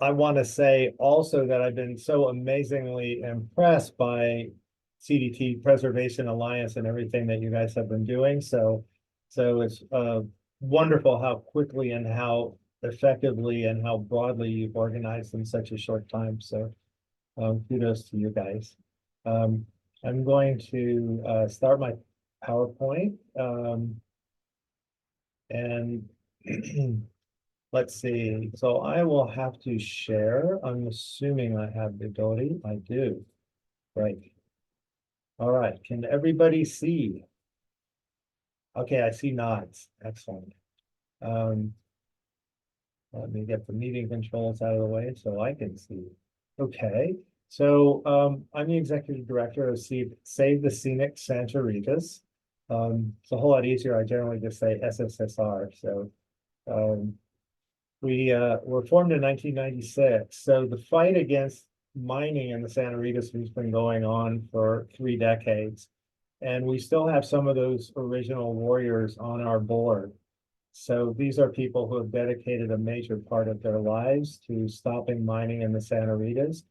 I want to say also that I've been so amazingly impressed by CDT Preservation Alliance and everything that you guys have been doing. So it's wonderful how quickly and how effectively and how broadly you've organized in such a short time. So kudos to you guys. I'm going to start my PowerPoint and let's see. So I will have to share. I'm assuming I have the ability. I do. Right. All right. Can everybody see? Okay, I see nods. Excellent. Let me get the meeting controls out of the way so I can see. Okay. So I'm the executive director of Save the Scenic Santa Ritas. It's a whole lot easier. I generally just say SSSR. So we were formed in 1996. So the fight against mining in the Santa Ritas has been going on for 3 decades. And we still have some of those original warriors on our board. So these are people who have dedicated a major part of their lives to stopping mining in the Santa Ritas.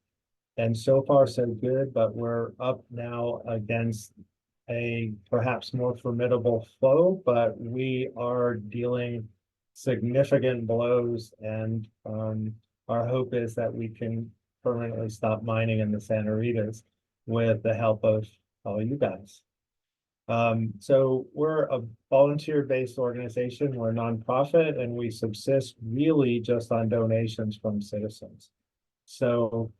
And so far, so good, but we're up now against a perhaps more formidable foe, but we are dealing significant blows, and our hope is that we can permanently stop mining in the Santa Ritas with the help of all you guys. So we're a volunteer-based organization. We're a nonprofit, and we subsist really just on donations from citizens. So,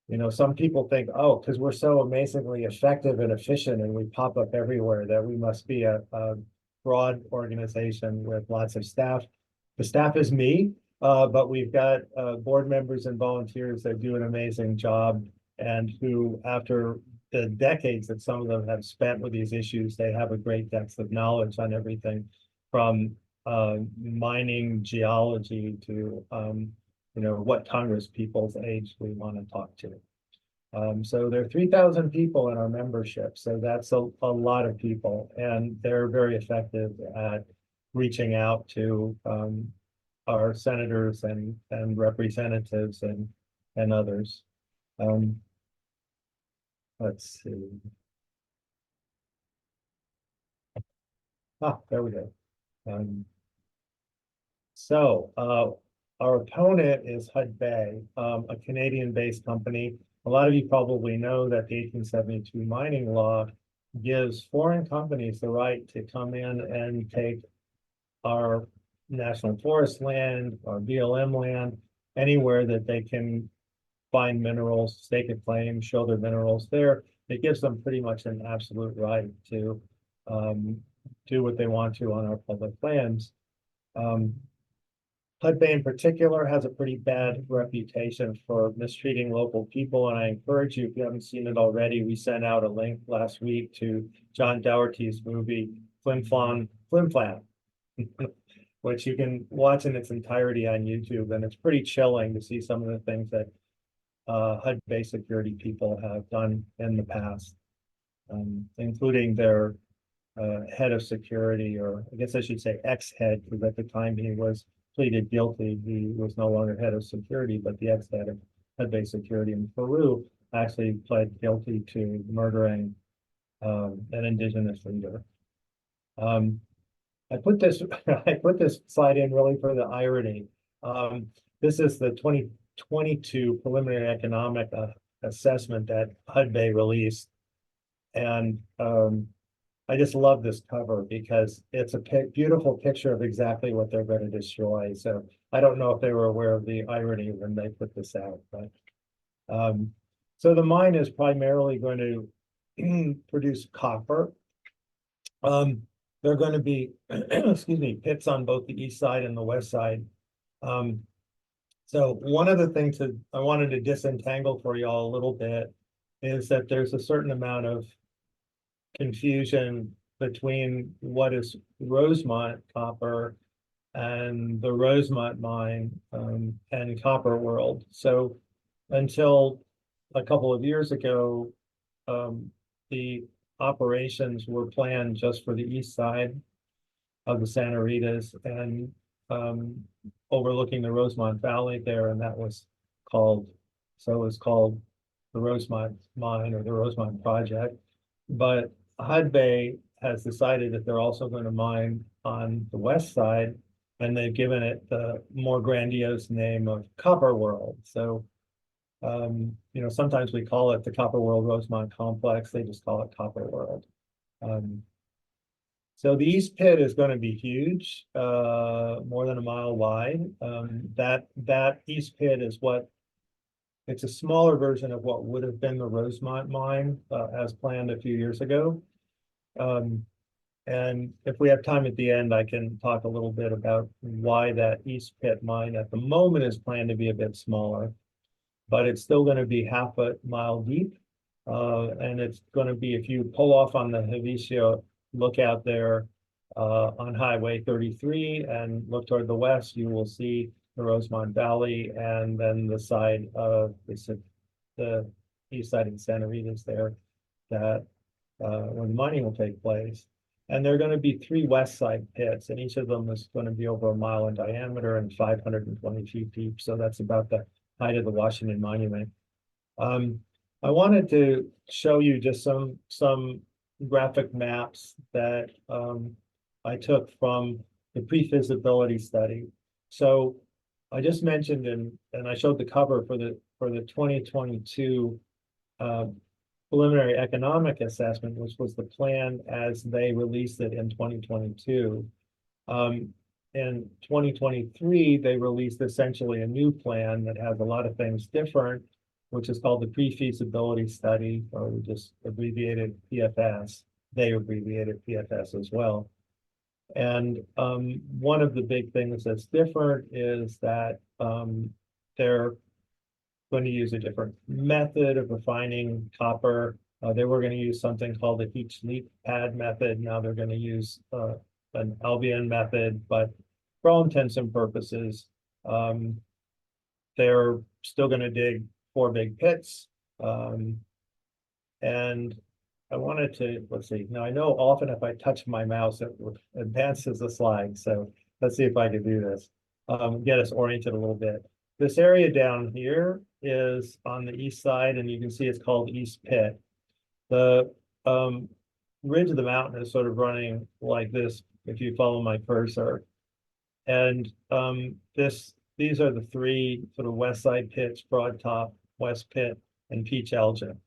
you know, some people think, oh, because we're so amazingly effective and efficient and we pop up everywhere, that we must be a broad organization with lots of staff. The staff is me, but we've got board members and volunteers that do an amazing job, and who, after the decades that some of them have spent with these issues, they have a great depth of knowledge on everything from mining geology to you know, what Congress people's age we want to talk to. So there are 3,000 people in our membership, so that's a lot of people, and they're very effective at reaching out to our senators and representatives and others. Let's see. There we go. Our opponent is Hudbay, a Canadian-based company. A lot of you probably know that the 1872 mining law gives foreign companies the right to come in and take our national forest land, our BLM land, anywhere that they can find minerals, stake a claim, show their minerals there. It gives them pretty much an absolute right to do what they want to on our public lands. Hudbay in particular has a pretty bad reputation for mistreating local people, and I encourage you, if you haven't seen it already, we sent out a link last week to John Dougherty's movie Flim Flam, which you can watch in its entirety on YouTube, and it's pretty chilling to see some of the things that Hudbay security people have done in the past, including their head of security, or I guess I should say ex-head, because at the time he was pleaded guilty. He was no longer head of security, but the ex-head of Hudbay security in Peru actually pled guilty to murdering an indigenous leader. I put this slide in really for the irony. This is the 2022 preliminary economic assessment that Hudbay released, and I just love this cover because it's a beautiful picture of exactly what they're going to destroy. So I don't know if they were aware of the irony when they put this out, but so the mine is primarily going to produce copper. There are going to be, excuse me, pits on both the east side and the west side. So one of the things that I wanted to disentangle for y'all a little bit is that there's a certain amount of confusion between what is Rosemont copper and the Rosemont mine and Copper World. So until a couple of years ago, the operations were planned just for the east side of the Santa Ritas, and overlooking the Rosemont Valley there, and that was called, so it was called the Rosemont Mine or the Rosemont Project. But Hudbay has decided that they're also going to mine on the west side, and they've given it the more grandiose name of Copper World. So, you know, sometimes we call it the Copper World Rosemont Complex. They just call it Copper World. So the East Pit is going to be huge, more than a mile wide. That East Pit is it's a smaller version of what would have been the Rosemont mine as planned a few years ago. And if we have time at the end, I can talk a little bit about why that East Pit mine at the moment is planned to be a bit smaller, but it's still going to be half a mile deep. And it's going to be, if you pull off on the Javicia, look out there on Highway 33 and look toward the west, you will see the Rosemont Valley, and then the side of the east side of Santa Rita is there, that where the mining will take place. And there are going to be 3 west side pits, and each of them is going to be over a mile in diameter and 520 feet deep. So that's about the height of the Washington Monument. I wanted to show you just some graphic maps that I took from the pre-feasibility study. So I just mentioned, and I showed the cover for the 2022 preliminary economic assessment, which was the plan as they released it in 2022. In 2023, they released essentially a new plan that has a lot of things different, which is called the pre-feasibility study, or we just abbreviated PFS. They abbreviated PFS as well. And one of the big things that's different is that they're going to use a different method of refining copper. They were going to use something called the heap sleep pad method. Now they're going to use an Albion method, but for all intents and purposes, they're still going to dig 4 big pits. And I wanted to, let's see, now I know often if I touch my mouse, it advances the slide. So let's see if I can do this, get us oriented a little bit. This area down here is on the east side, and you can see it's called East Pit. The ridge of the mountain is sort of running like this, if you follow my cursor. And these are the 3 sort of west side pits: Broad Top, West Pit, and Peach Elgin.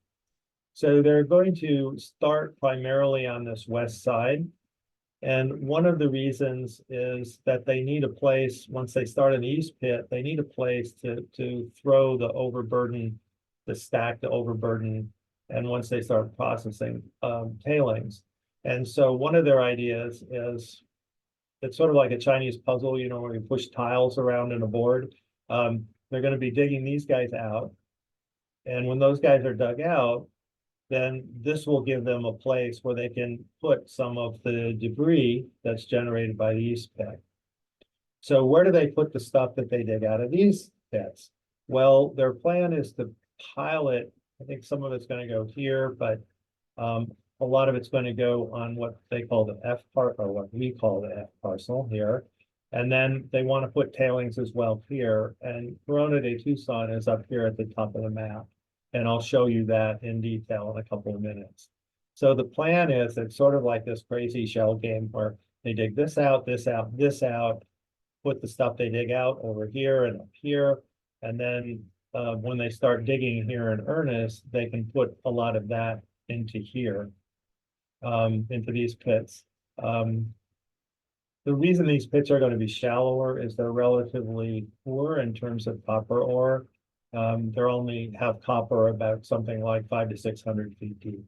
So they're going to start primarily on this west side. And one of the reasons is that they need a place, once they start in the East Pit, they need a place to throw the overburden, to stack the overburden, and once they start processing tailings. And so one of their ideas is, it's sort of like a Chinese puzzle, you know, where you push tiles around in a board. They're going to be digging these guys out. And when those guys are dug out, then this will give them a place where they can put some of the debris that's generated by the East Pit. So where do they put the stuff that they dig out of these pits? Well, their plan is to pile it. I think some of it's going to go here, but a lot of it's going to go on what they call the F part, or what we call the F parcel here. And then they want to put tailings as well here. And Corona de Tucson is up here at the top of the map. And I'll show you that in detail in a couple of minutes. So the plan is, it's sort of like this crazy shell game where they dig this out, this out, this out, put the stuff they dig out over here and up here. And then when they start digging here in earnest, they can put a lot of that into here, into these pits. The reason these pits are going to be shallower is they're relatively poor in terms of copper ore. They only have copper about something like 500 to 600 feet deep.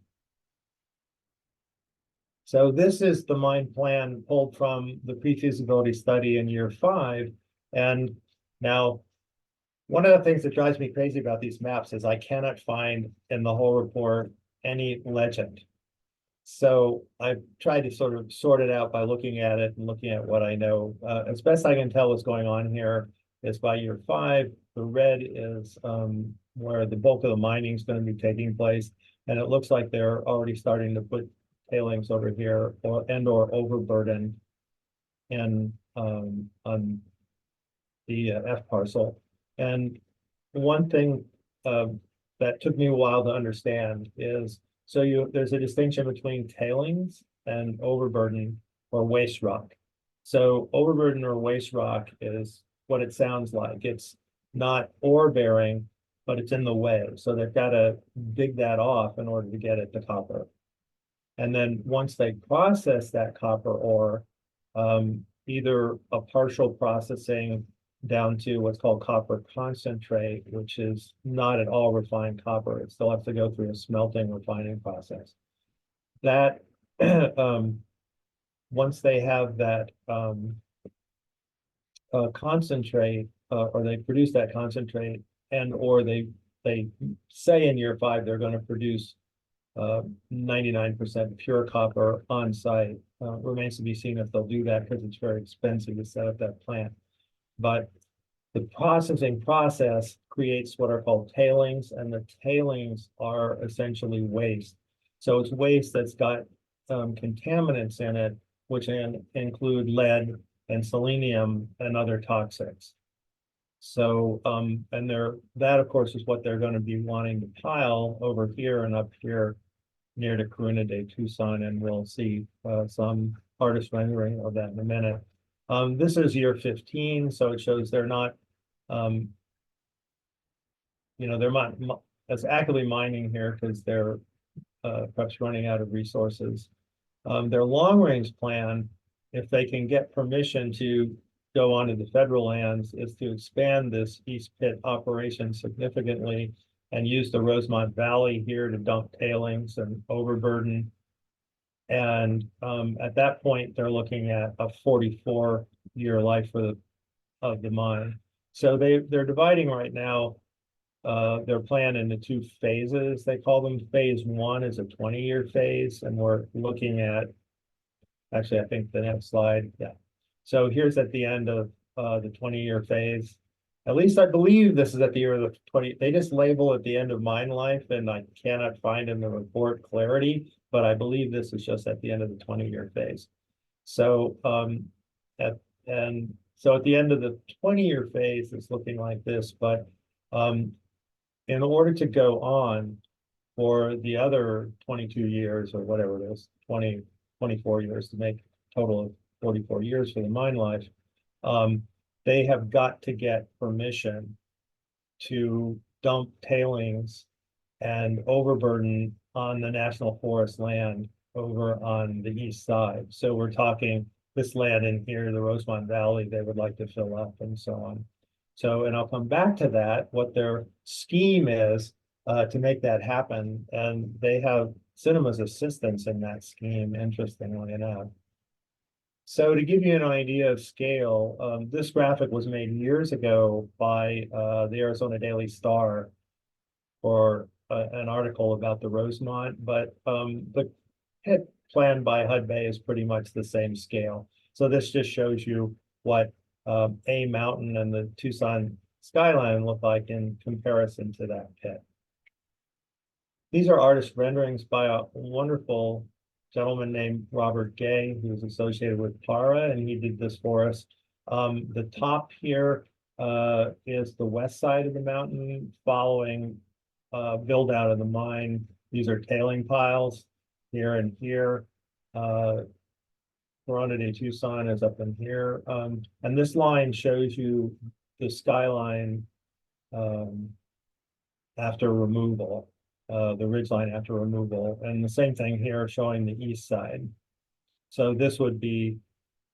So this is the mine plan pulled from the pre-feasibility study in year 5. And now, one of the things that drives me crazy about these maps is I cannot find in the whole report any legend. So I've tried to sort of sort it out by looking at it and looking at what I know. As best I can tell, what's going on here is by year 5, the red is where the bulk of the mining is going to be taking place. And it looks like they're already starting to put tailings over here or overburden in on the F parcel. And one thing that took me a while to understand is, so there's a distinction between tailings and overburden or waste rock. So overburden or waste rock is what it sounds like. It's not ore bearing, but it's in the way. So they've got to dig that off in order to get it to copper. And then once they process that copper ore, either a partial processing down to what's called copper concentrate, which is not at all refined copper. It still has to go through a smelting refining process. That once they have that concentrate, or they produce that concentrate, and or they say in year 5 they're going to produce 99% pure copper on site. Remains to be seen if they'll do that, because it's very expensive to set up that plant. But the processing process creates what are called tailings, and the tailings are essentially waste. So it's waste that's got contaminants in it, which include lead and selenium and other toxics. So, and that of course is what they're going to be wanting to pile over here and up here near to Corona de Tucson, and we'll see some artist rendering of that in a minute. This is year 15, so it shows they're not, they're not as actively mining here because they're perhaps running out of resources. Their long-range plan, if they can get permission to go onto the federal lands, is to expand this East Pit operation significantly and use the Rosemont Valley here to dump tailings and overburden. And at that point, they're looking at a 44-year life of the mine. So they're dividing right now their plan into 2 phases. They call them phase 1 is a 20-year phase, and we're looking at, actually, I think the next slide, yeah. So here's at the end of the 20-year phase. At least I believe this is at the year of the 20. They just label at the end of mine life, and I cannot find in the report clarity, but I believe this is just at the end of the 20-year phase. So at the end of the 20-year phase, it's looking like this. But in order to go on for the other 22 years or whatever it is, 24 years to make a total of 44 years for the mine life, they have got to get permission to dump tailings and overburden on the National Forest land over on the east side. So we're talking this land in here, the Rosemont Valley, they would like to fill up and so on. So, and I'll come back to that, what their scheme is to make that happen. And they have Cinema's assistance in that scheme, interestingly enough. So to give you an idea of scale, this graphic was made years ago by the Arizona Daily Star for an article about the Rosemont, but the pit planned by Hudbay is pretty much the same scale. So this just shows you what a mountain and the Tucson skyline look like in comparison to that pit. These are artist renderings by a wonderful gentleman named Robert Gay, who's associated with PARA, and he did this for us. The top here is the west side of the mountain following build out of the mine. These are tailing piles here and here. Corona de Tucson is up in here. And this line shows you the skyline after removal. The ridgeline after removal, and the same thing here showing the east side. So this would be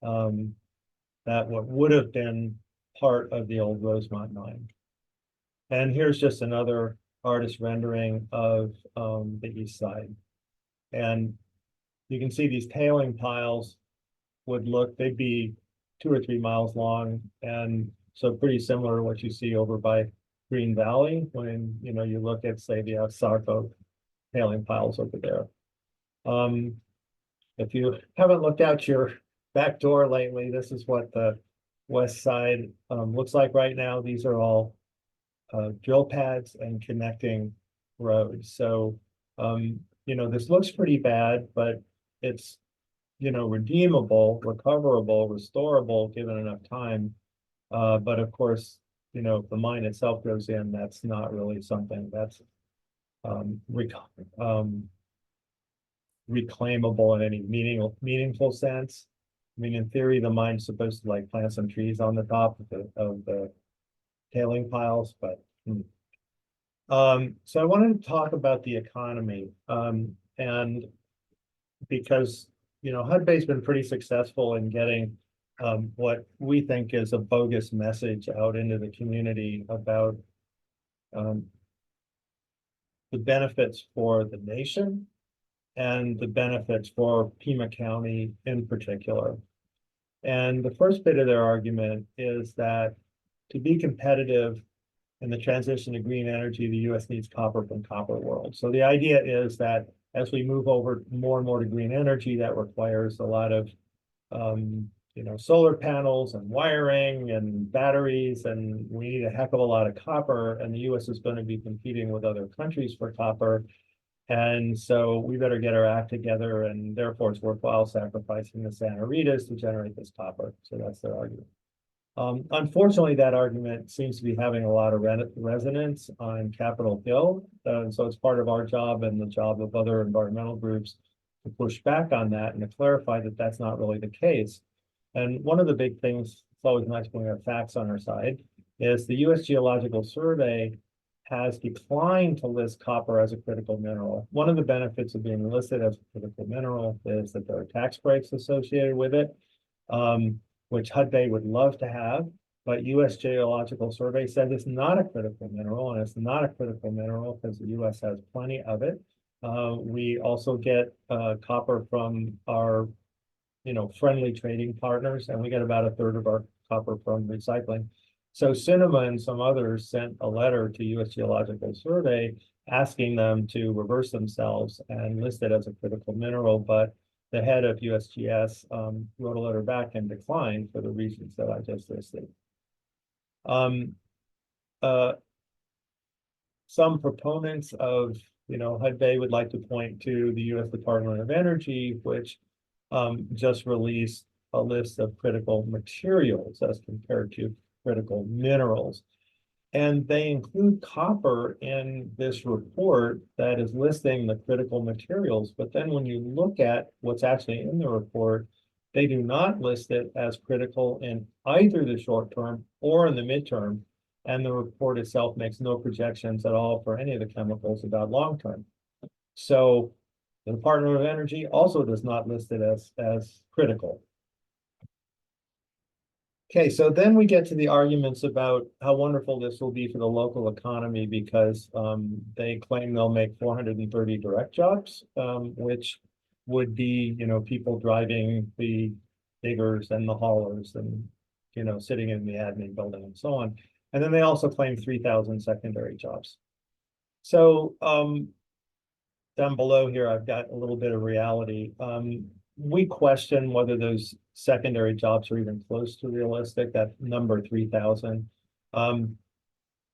that what would have been part of the old Rosemont mine. And here's just another artist rendering of the east side. And you can see these tailing piles would look, they'd be 2 or 3 miles long, and so pretty similar to what you see over by Green Valley when you look at, say, the Sarco tailing piles over there. If you haven't looked out your back door lately, this is what the west side looks like right now. These are all drill pads and connecting roads. So this looks pretty bad, but it's redeemable, recoverable, restorable, given enough time. But of course, if the mine itself goes in, that's not really something that's rec reclaimable in any meaningful sense. I mean, in theory, the mine's supposed to like plant some trees on the top of the tailing piles, but so I wanted to talk about the economy, and because Hudbay's been pretty successful in getting what we think is a bogus message out into the community about the benefits for the nation and the benefits for Pima County in particular. And the first bit of their argument is that to be competitive in the transition to green energy, the U.S. needs copper from Copper World. So the idea is that as we move over more and more to green energy, that requires a lot of solar panels and wiring and batteries, and we need a heck of a lot of copper, and the U.S. is going to be competing with other countries for copper. And so we better get our act together, and therefore it's worthwhile sacrificing the Santa Ritas to generate this copper. So that's their argument. Unfortunately, that argument seems to be having a lot of resonance on Capitol Hill. So it's part of our job and the job of other environmental groups to push back on that and to clarify that that's not really the case. And one of the big things, it's always nice when we have facts on our side, is the U.S. Geological Survey has declined to list copper as a critical mineral. One of the benefits of being listed as a critical mineral is that there are tax breaks associated with it, which Hudbay would love to have, but U.S. Geological Survey says it's not a critical mineral, and it's not a critical mineral because the U.S. has plenty of it. We also get copper from our friendly trading partners, and we get about a third of our copper from recycling. So Cinema and some others sent a letter to U.S. Geological Survey asking them to reverse themselves and list it as a critical mineral, but the head of USGS wrote a letter back and declined for the reasons that I just listed. Some proponents of Hudbay would like to point to the U.S. Department of Energy, which just released a list of critical materials as compared to critical minerals. And they include copper in this report that is listing the critical materials. But then when you look at what's actually in the report, they do not list it as critical in either the short term or in the midterm. And the report itself makes no projections at all for any of the chemicals about long term. So the Department of Energy also does not list it as critical. Okay, so then we get to the arguments about how wonderful this will be for the local economy because they claim they'll make 430 direct jobs, which would be, people driving the diggers and the haulers and, sitting in the admin building and so on. And then they also claim 3,000 secondary jobs. So down below here, I've got a little bit of reality. We question whether those secondary jobs are even close to realistic, that number 3,000.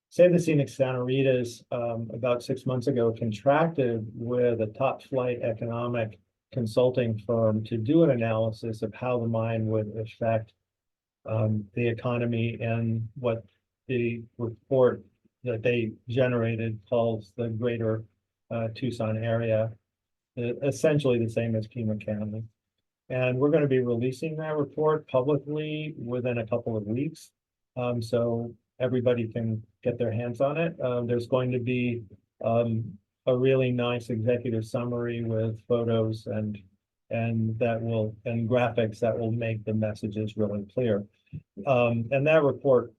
Save the Scenic Santa Rita's about 6 months ago contracted with a top flight economic consulting firm to do an analysis of how the mine would affect the economy and what the report that they generated calls the greater Tucson area, essentially the same as Pima County. And we're going to be releasing that report publicly within a couple of weeks, so everybody can get their hands on it. There's going to be a really nice executive summary with photos and graphics that will make the messages really clear. And that report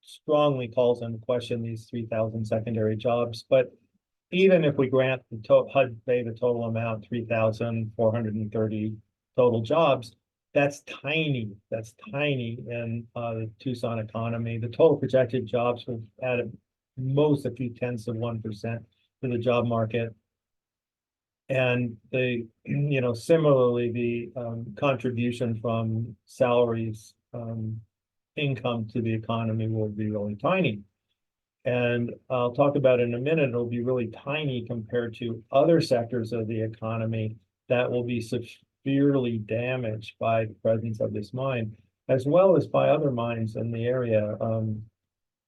strongly calls into question these 3,000 secondary jobs. But even if we grant the Hudbay the total amount, 3,430 total jobs, that's tiny. That's tiny in the Tucson economy. The total projected jobs will add at most a few tenths of 1% to the job market. And similarly, the contribution from salaries, income to the economy will be really tiny. And I'll talk about in a minute, it'll be really tiny compared to other sectors of the economy that will be severely damaged by the presence of this mine, as well as by other mines in the area.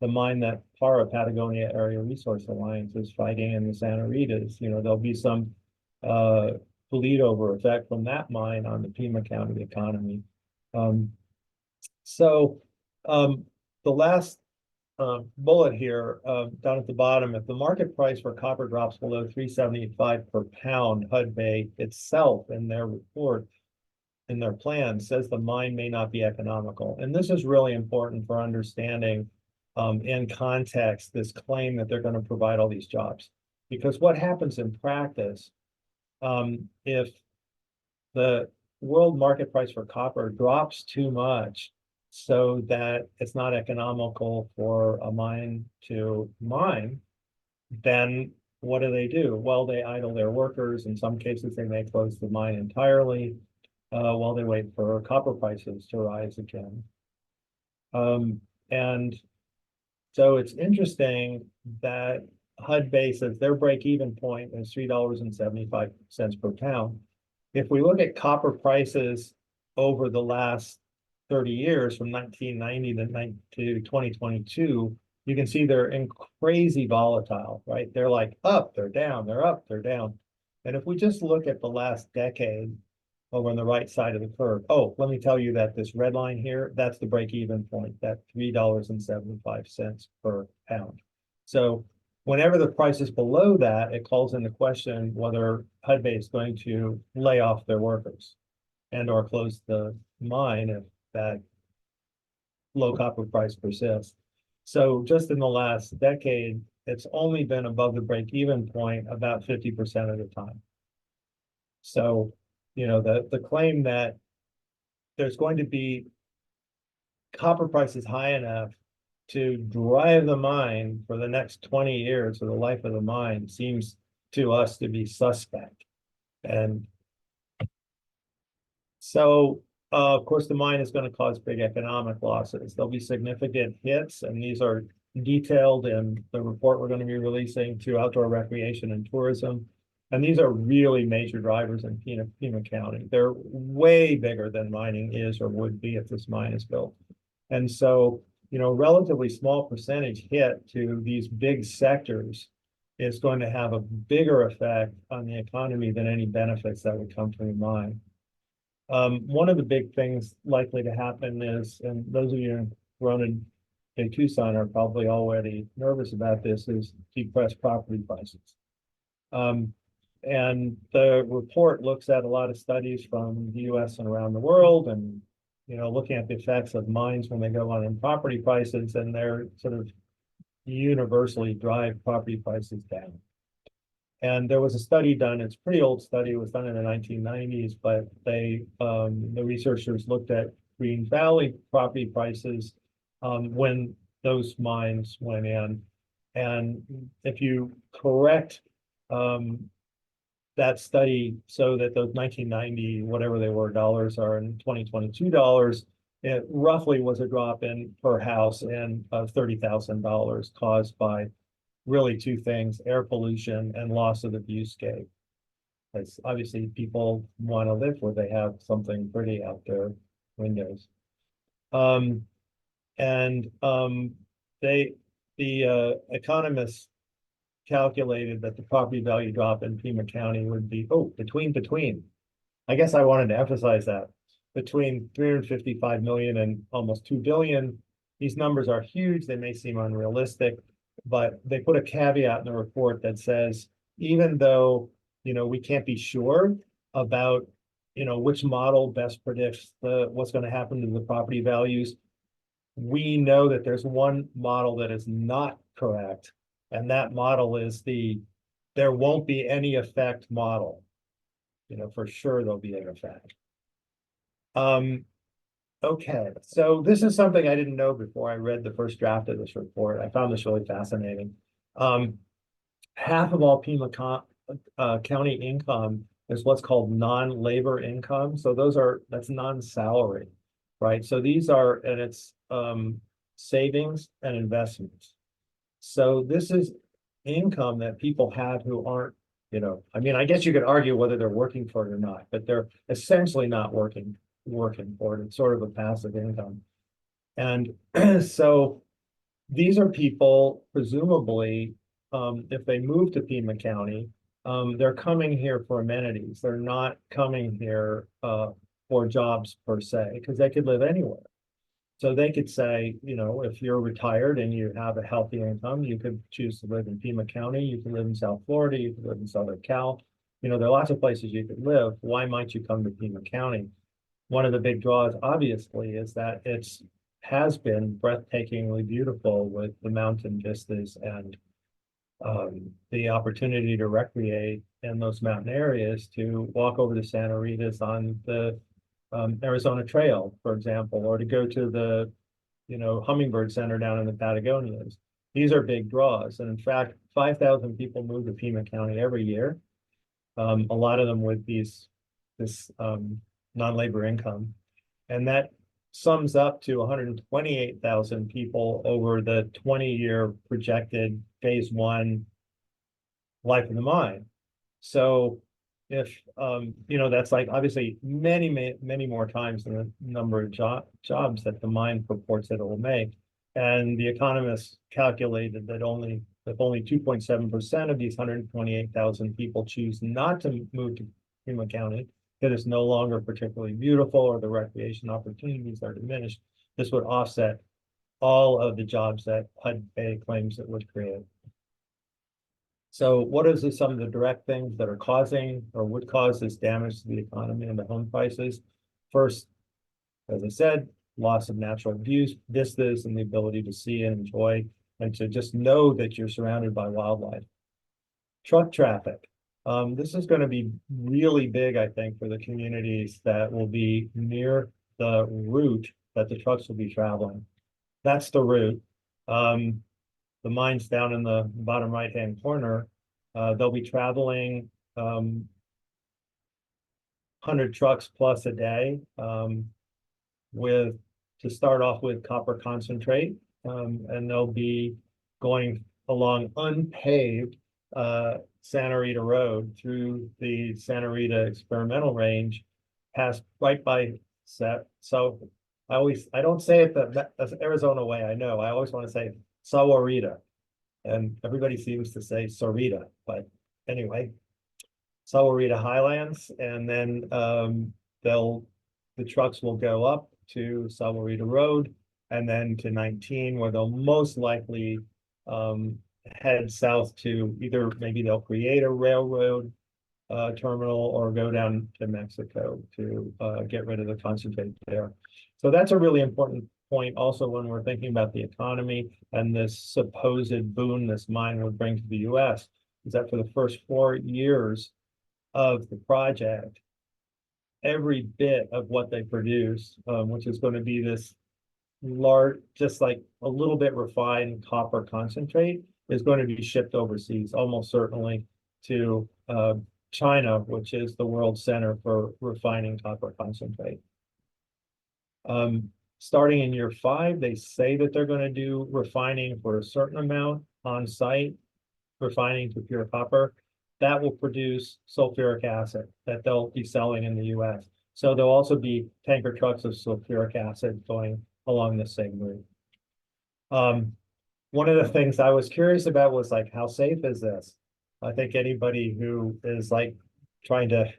The mine that PARA, Patagonia Area Resource Alliance, is fighting in the Santa Ritas, there'll be some bleed over effect from that mine on the Pima County economy. So the last bullet here down at the bottom, if the market price for copper drops below 375 per pound, Hudbay itself in their report, in their plan, says the mine may not be economical. And this is really important for understanding in context this claim that they're going to provide all these jobs. Because what happens in practice, if the world market price for copper drops too much so that it's not economical for a mine to mine, then what do? Well, they idle their workers. In some cases, they may close the mine entirely while they wait for copper prices to rise again. And so it's interesting that Hudbay says their break-even point is $3.75 per pound. If we look at copper prices over the last 30 years, from 1990 to 2022, you can see they're in crazy volatile, right? They're like up, they're down, they're up, they're down. And if we just look at the last decade over on the right side of the curve, oh, let me tell you that this red line here, that's the break-even point, that $3.75 per pound. So whenever the price is below that, it calls into question whether Hudbay is going to lay off their workers and or close the mine if that low copper price persists. So just in the last decade, it's only been above the break-even point about 50% of the time. So, the claim that there's going to be copper prices high enough to drive the mine for the next 20 years of the life of the mine seems to us to be suspect. And so, of course, the mine is going to cause big economic losses. There'll be significant hits, and these are detailed in the report we're going to be releasing to outdoor recreation and tourism. And these are really major drivers in Pima County. They're way bigger than mining is or would be if this mine is built. And so, relatively small percentage hit to these big sectors is going to have a bigger effect on the economy than any benefits that would come from the mine. One of the big things likely to happen is, and those of you who run in Tucson are probably already nervous about this, is depressed property prices. And the report looks at a lot of studies from the US and around the world, and looking at the effects of mines when they go on in property prices, and they're sort of universally drive property prices down. And there was a study done, it's a pretty old study, it was done in the 1990s, but the researchers looked at Green Valley property prices when those mines went in. And if you correct that study so that those 1990, whatever they were, dollars are in 2022 dollars, it roughly was a drop in per house in of $30,000 caused by really two things: air pollution and loss of the viewscape. Because obviously people want to live where they have something pretty out their windows. The economists calculated that the property value drop in Pima County would be, between. I guess I wanted to emphasize that. Between 355 million and almost 2 billion. These numbers are huge. They may seem unrealistic, but they put a caveat in the report that says, even though, we can't be sure about, which model best predicts what's going to happen to the property values, we know that there's one model that is not correct. And that model is there won't be any effect model. For sure there'll be an effect. Okay, so this is something I didn't know before I read the first draft of this report. I found this really fascinating. Half of all Pima County income is what's called non-labor income. So that's non-salary, right? So these are, and it's savings and investments. So this is income that people have who aren't You know, I mean, I guess you could argue whether they're working for it or not, but they're essentially not working for it. It's sort of a passive income. And so these are people, presumably, if they move to Pima County, they're coming here for amenities. They're not coming here for jobs per se, because they could live anywhere. So they could say, you know, if you're retired and you have a healthy income, you could choose to live in Pima County, you can live in South Florida, you can live in Southern Cal. You know, there are lots of places you could live. Why might you come to Pima County? One of the big draws, obviously, is that it's has been breathtakingly beautiful with the mountain vistas and the opportunity to recreate in those mountain areas, to walk over to Santa Rita's on the Arizona Trail, for example, or to go to the, you know, Hummingbird Center down in the Patagonias. These are big draws. And in fact, 5,000 people move to Pima County every year. A lot of them with this non-labor income. And that sums up to 128,000 people over the 20-year projected phase one life of the mine. So if you know, that's like obviously many more times than the number of jobs that the mine purports that it will make. And the economists calculated that if only 2.7% of these 128,000 people choose not to move to Pima County, that it's no longer particularly beautiful or the recreation opportunities are diminished, this would offset all of the jobs that HUD Bay claims it would create. So what is some of the direct things that are causing or would cause this damage to the economy and the home prices? First, as I said, loss of natural views, vistas, and the ability to see and enjoy and to just know that you're surrounded by wildlife. Truck traffic. This is going to be really big, I think, for the communities that will be near the route that the trucks will be traveling. That's the route. The mine's down in the bottom right-hand corner. They'll be traveling 100 trucks plus a day to start off with copper concentrate, and they'll be going along unpaved Santa Rita Road through the Santa Rita experimental range, past right by set. So I don't say it the Arizona way. I know I always want to say Sahuarita, and everybody seems to say Sarita, but anyway, Santa Highlands, and then the trucks will go up to Santa Rita Road and then to 19, where they'll most likely head south to either maybe they'll create a railroad terminal or go down to Mexico to get rid of the concentrate there. So that's a really important point also when we're thinking about the economy and this supposed boon this mine would bring to the US, is that for the first 4 years of the project, every bit of what they produce, which is going to be this large, just like a little bit refined copper concentrate, is going to be shipped overseas, almost certainly to China, which is the world center for refining copper concentrate. Starting in year 5, they say that they're going to do refining for a certain amount on site, refining to pure copper. That will produce sulfuric acid that they'll be selling in the US. So there'll also be tanker trucks of sulfuric acid going along the same route. One of the things I was curious about was like, how safe is this? I think anybody who is like trying to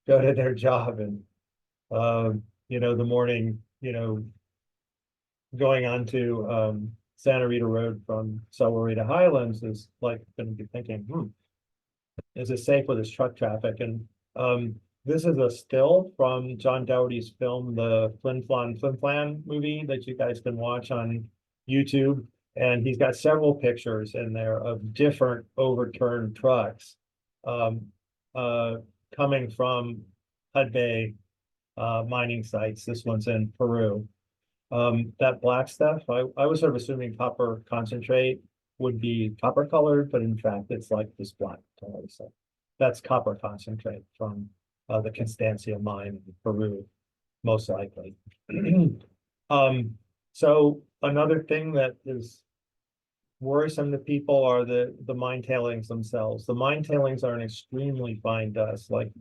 go to their job and, you know, the morning, you know, going on to Santa Rita Road from Santa Rita Highlands is like going to be thinking, is it safe with this truck traffic? And this is a still from John Dougherty's film, the Flin Flan movie that you guys can watch on YouTube. And he's got several pictures in there of different overturned trucks coming from HUD Bay mining sites. This one's in Peru. That black stuff, I was sort of assuming copper concentrate would be copper colored, but in fact, it's like this black color. So that's copper concentrate from the Constancia mine in Peru, most likely. So another thing that is worrisome to people are the mine tailings themselves. The mine tailings are an extremely fine dust. Like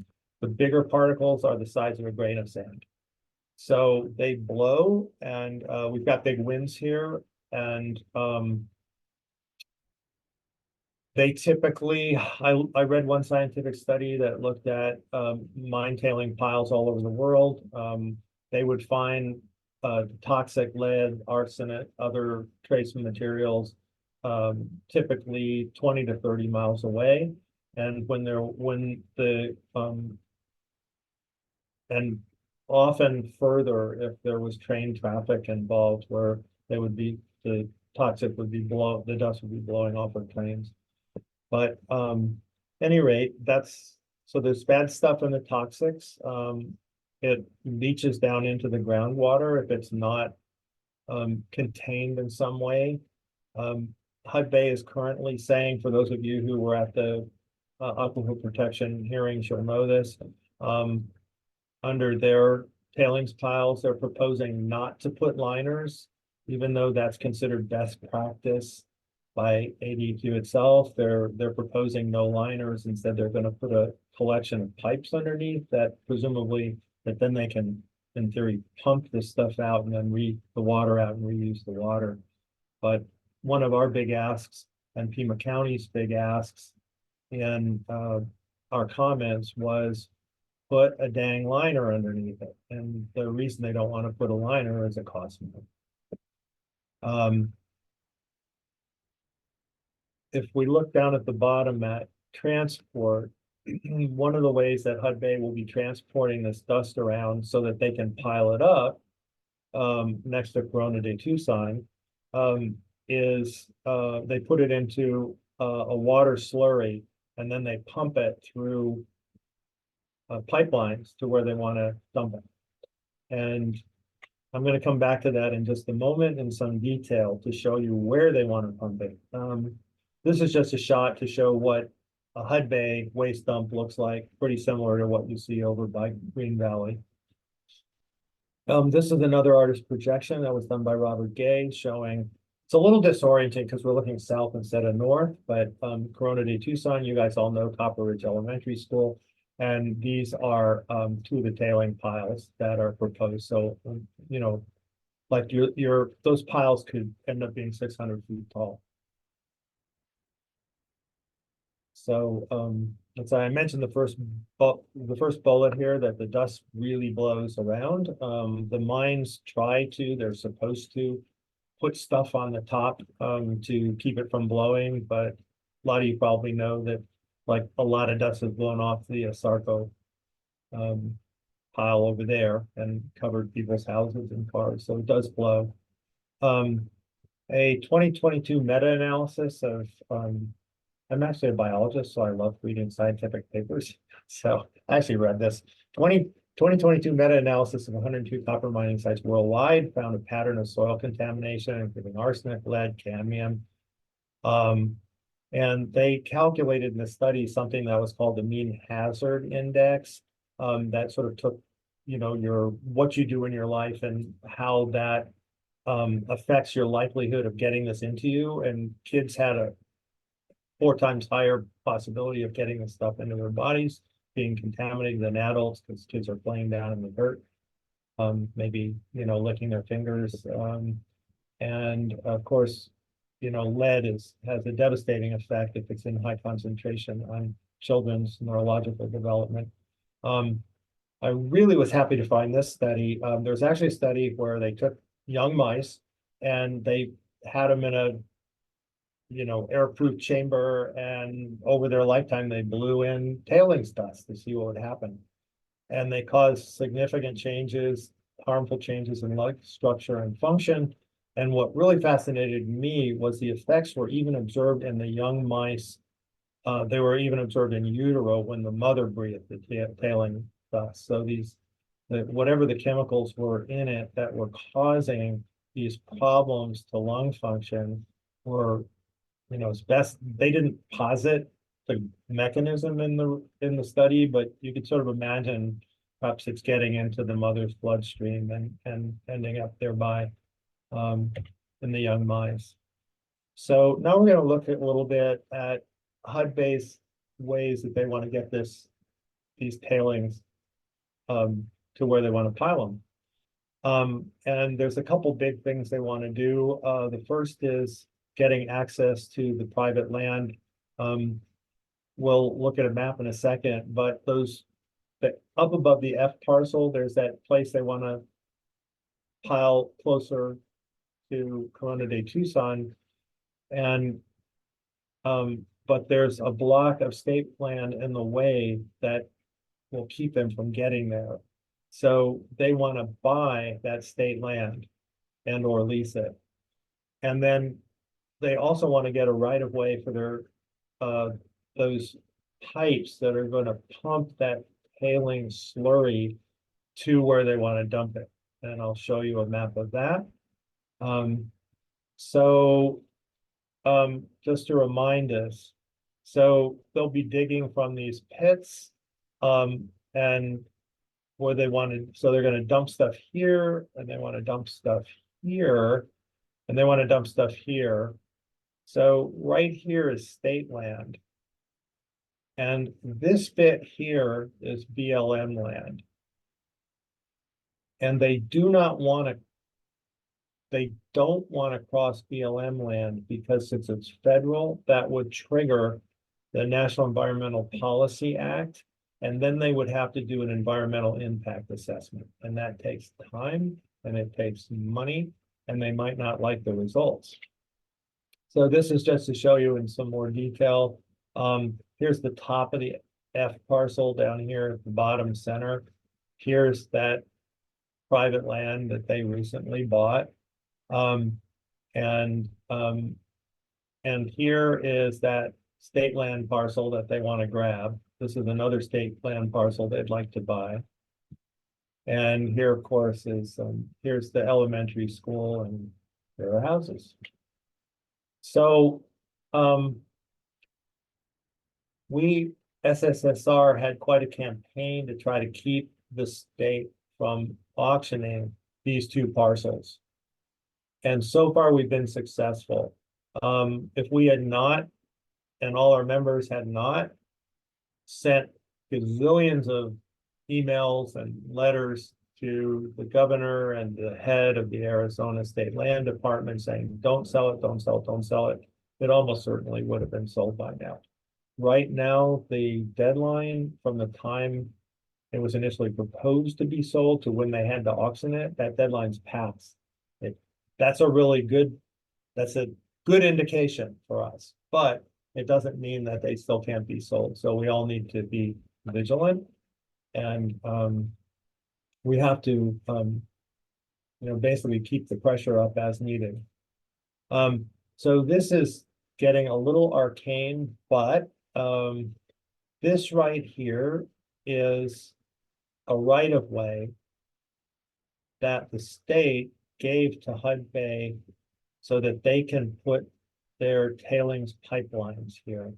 the bigger particles are the size of a grain of sand. So they blow, and we've got big winds here, and they typically, I read one scientific study that looked at mine tailing piles all over the world. They would find toxic lead, arsenic, other trace materials, typically 20 to 30 miles away. And and often further if there was train traffic involved, where the toxic would be the dust would be blowing off of trains. But any rate, so there's bad stuff in the toxics. It leaches down into the groundwater if it's not contained in some way. HUD Bay is currently saying, for those of you who were at the aquifer protection hearings, you'll know this. Under their tailings piles, they're proposing not to put liners, even though that's considered best practice by ADQ itself. They're proposing no liners. Instead, they're going to put a collection of pipes underneath that presumably that then they can, in theory, pump this stuff out and then the water out and reuse the water. But one of our big asks and Pima County's big asks in our comments was put a dang liner underneath it. And the reason they don't want to put a liner is it costs more. If we look down at the bottom at transport, one of the ways that HUD Bay will be transporting this dust around so that they can pile it up next to Corona de Tucson is they put it into a water slurry, and then they pump it through pipelines to where they want to dump it. And I'm going to come back to that in just a moment in some detail to show you where they want to pump it. This is just a shot to show what a HUD Bay waste dump looks like, pretty similar to what you see over by Green Valley. This is another artist projection that was done by Robert Gay, showing it's a little disorienting because we're looking south instead of north, but Corona de Tucson, you guys all know Copper Ridge Elementary School, and these are two of the tailing piles that are proposed. So, you know, like those piles could end up being 600 feet tall. So as I mentioned, the first bullet here, that the dust really blows around. The mines they're supposed to put stuff on the top to keep it from blowing, but a lot of you probably know that like a lot of dust has blown off the Sarco pile over there and covered people's houses and cars, so it does blow. A 2022 meta-analysis of I'm actually a biologist, so I love reading scientific papers. So I actually read this. 2022 meta-analysis of 102 copper mining sites worldwide found a pattern of soil contamination, including arsenic, lead, cadmium. And they calculated in the study something that was called the mean hazard index, that sort of took, you know, what you do in your life and how that affects your likelihood of getting this into you. And kids had a 4 times higher possibility of getting this stuff into their bodies, being contaminated than adults, because kids are playing down in the dirt, maybe, you know, licking their fingers. And of course, you know, lead has a devastating effect if it's in high concentration on children's neurological development. I really was happy to find this study. There's actually a study where they took young mice and they had them in a airproof chamber, and over their lifetime, they blew in tailings dust to see what would happen. And they caused significant changes, harmful changes in life structure and function. And what really fascinated me was the effects were even observed in the young mice. They were even observed in utero when the mother breathed the tailing dust. So whatever the chemicals were in it that were causing these problems to lung function were, you know, they didn't posit the mechanism in the study, but you could sort of imagine perhaps it's getting into the mother's bloodstream and ending up thereby in the young mice. So now we're going to look at a little bit at HUD-based ways that they want to get these tailings to where they want to pile them. And there's a couple big things they want to do. The first is getting access to the private land. We'll look at a map in a second, but up above the F parcel, there's that place they want to pile closer to Corona de Tucson. And but there's a block of state land in the way that will keep them from getting there. So they want to buy that state land and or lease it. And then they also want to get a right of way for their those pipes that are going to pump that tailing slurry to where they want to dump it. And I'll show you a map of that. Just to remind us, so they'll be digging from these pits, and where they wanted, so they're going to dump stuff here, and they want to dump stuff here, and they want to dump stuff here. So right here is state land. And this bit here is BLM land. And they don't want to cross BLM land because since it's federal, that would trigger the National Environmental Policy Act. And then they would have to do an environmental impact assessment. And that takes time and it takes money, and they might not like the results. So this is just to show you in some more detail. Here's the top of the F parcel down here at the bottom center. Here's that private land that they recently bought. And here is that state land parcel that they want to grab. This is another state land parcel they'd like to buy. And here, of course, is here's the elementary school, and there are houses. So we, SSSR, had quite a campaign to try to keep the state from auctioning these two parcels. And so far, we've been successful. If we had not, and all our members had not, sent gazillions of emails and letters to the governor and the head of the Arizona State Land Department saying, don't sell it, don't sell it, don't sell it, it almost certainly would have been sold by now. Right now, the deadline from the time it was initially proposed to be sold to when they had to auction it, that deadline's passed. That's a good indication for us, but it doesn't mean that they still can't be sold. So we all need to be vigilant, and we have to, basically keep the pressure up as needed. So this is getting a little arcane, but this right here is a right of way that the state gave to HUD Bay so that they can put their tailings pipelines here.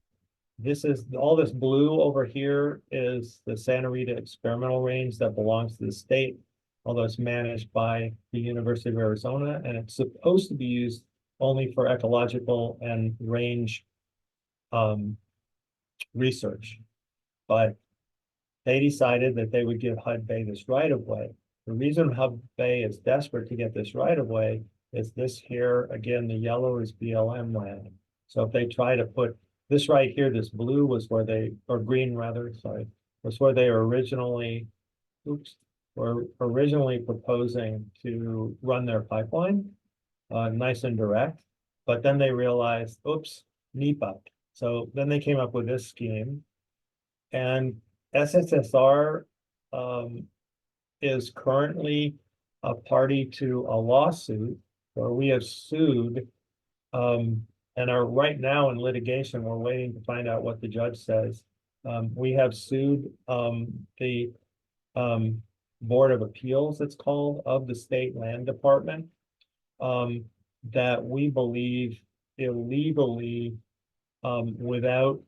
This is all this blue over here is the Santa Rita experimental range that belongs to the state, although it's managed by the University of Arizona, and it's supposed to be used only for ecological and range research. But they decided that they would give HUD Bay this right of way. The reason HUD Bay is desperate to get this right of way is this here, again, the yellow is BLM land. So if they try to put this right here, this blue was where they, or green rather, sorry, was where they were originally proposing to run their pipeline, nice and direct. But then they realized, oops, NEPA. So then they came up with this scheme, and SSSR is currently a party to a lawsuit where we have sued and are right now in litigation. We're waiting to find out what the judge says. We have sued the Board of Appeals, it's called, of the State Land Department, that we believe illegally, without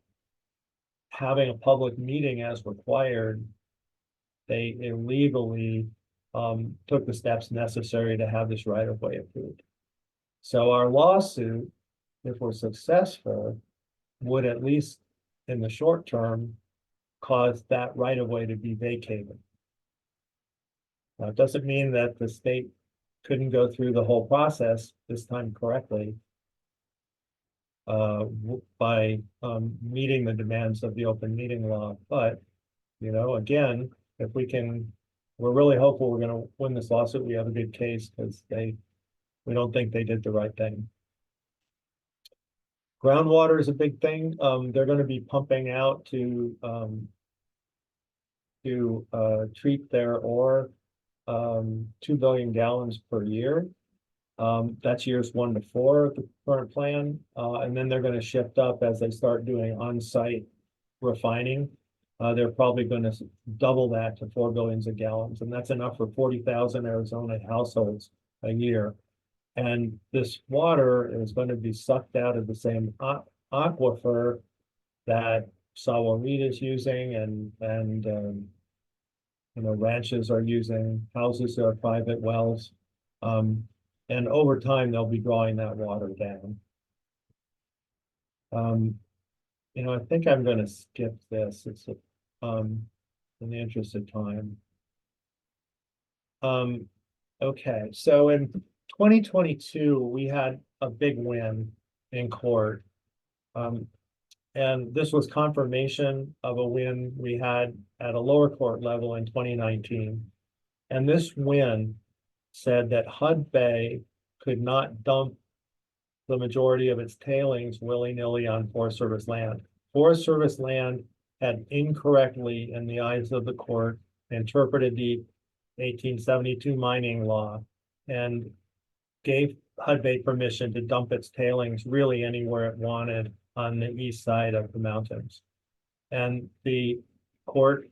having a public meeting as required, they illegally took the steps necessary to have this right of way approved. So our lawsuit if we're successful, would at least in the short term cause that right of way to be vacated. Now, it doesn't mean that the state couldn't go through the whole process this time correctly by meeting the demands of the open meeting law. But, you know, again, if we can, we're really hopeful we're going to win this lawsuit. We have a good case because we don't think they did the right thing. Groundwater is a big thing. They're going to be pumping out to treat their ore 2 billion gallons per year. That's years 1 to 4 of the current plan. And then they're going to shift up as they start doing on-site refining. They're probably going to double that to 4 billions of gallons. And that's enough for 40,000 Arizona households a year. And this water is going to be sucked out of the same aquifer that Santa Rita is using and you know, ranches are using, houses are private wells. And over time, they'll be drawing that water down. You know, I think I'm going to skip this. It's in the interest of time. Okay, so in 2022, we had a big win in court. And this was confirmation of a win we had at a lower court level in 2019. And this win said that HUD Bay could not dump the majority of its tailings willy-nilly on Forest Service land. Forest Service land had incorrectly, in the eyes of the court, interpreted the 1872 mining law and gave HUD Bay permission to dump its tailings really anywhere it wanted on the east side of the mountains. And the court,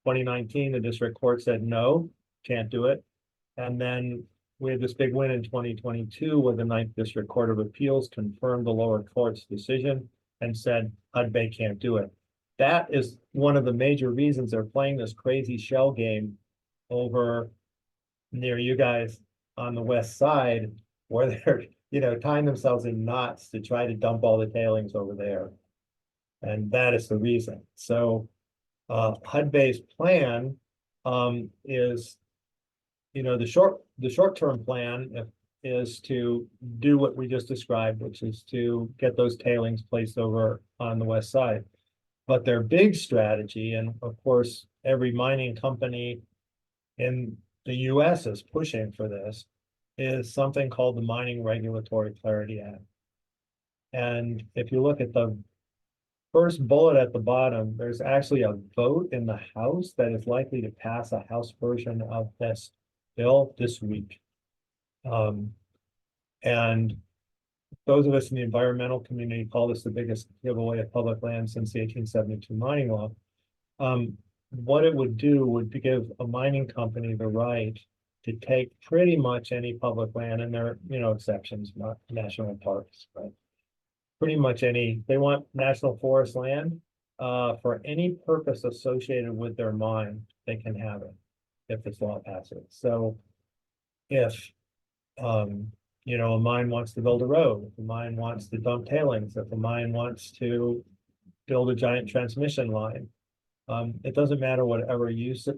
2019, the district court said, no, can't do it. And then we had this big win in 2022 where the 9th District Court of Appeals confirmed the lower court's decision and said HUD Bay can't do it. That is one of the major reasons they're playing this crazy shell game over near you guys on the west side, where they're, you know, tying themselves in knots to try to dump all the tailings over there. And that is the reason. So HUD Bay's plan is, you know, the short-term plan is to do what we just described, which is to get those tailings placed over on the west side. But their big strategy, and of course, every mining company in the US is pushing for this, is something called the Mining Regulatory Clarity Act. And if you look at the first bullet at the bottom, there's actually a vote in the House that is likely to pass a House version of this bill this week. And those of us in the environmental community call this the biggest giveaway of public land since the 1872 mining law. What it would do would give a mining company the right to take pretty much any public land, and there are, you know, exceptions, not national parks, but pretty much any, they want national forest land for any purpose associated with their mine, they can have it if this law passes. So if you know, a mine wants to build a road, if a mine wants to dump tailings, if a mine wants to build a giant transmission line, it doesn't matter whatever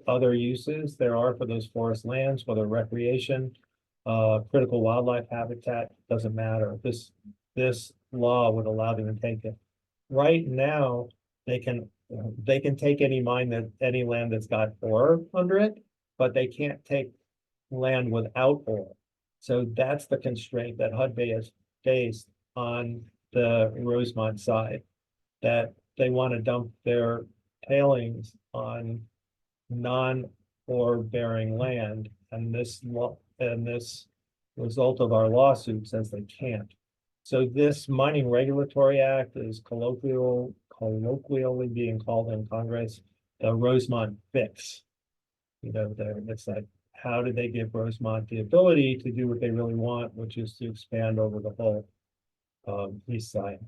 other uses there are for those forest lands, whether recreation, critical wildlife habitat, doesn't matter. This law would allow them to take it. Right now, they can take any land that's got ore under it, but they can't take land without ore. So that's the constraint that HUD Bay has faced on the Rosemont side, that they want to dump their tailings on non-ore bearing land, and this result of our lawsuit says they can't. So this Mining Regulatory Act is colloquially being called in Congress the Rosemont fix. You know, it's like, how do they give Rosemont the ability to do what they really want, which is to expand over the whole east side?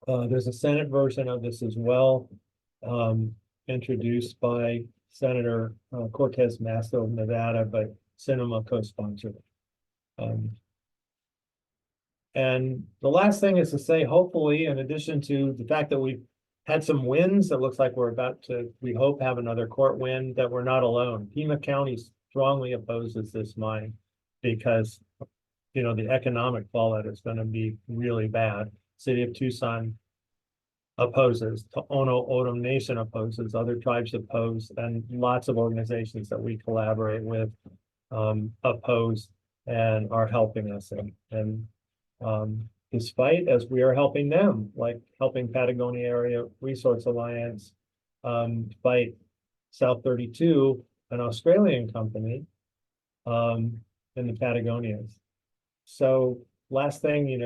There's a Senate version of this as well, introduced by Senator Cortez Masto of Nevada, but Sinema co-sponsored it. And the last thing is to say, hopefully, in addition to the fact that we've had some wins, it looks like we're about to, we hope, have another court win, that we're not alone. Pima County strongly opposes this mine because, you know, the economic fallout is going to be really bad. City of Tucson opposes, Tohono O'odham Nation opposes, other tribes oppose, and lots of organizations that we collaborate with oppose and are helping us. Despite as we are helping them, like helping Patagonia Area Resource Alliance fight South 32, an Australian company in the Patagonias. So last thing, you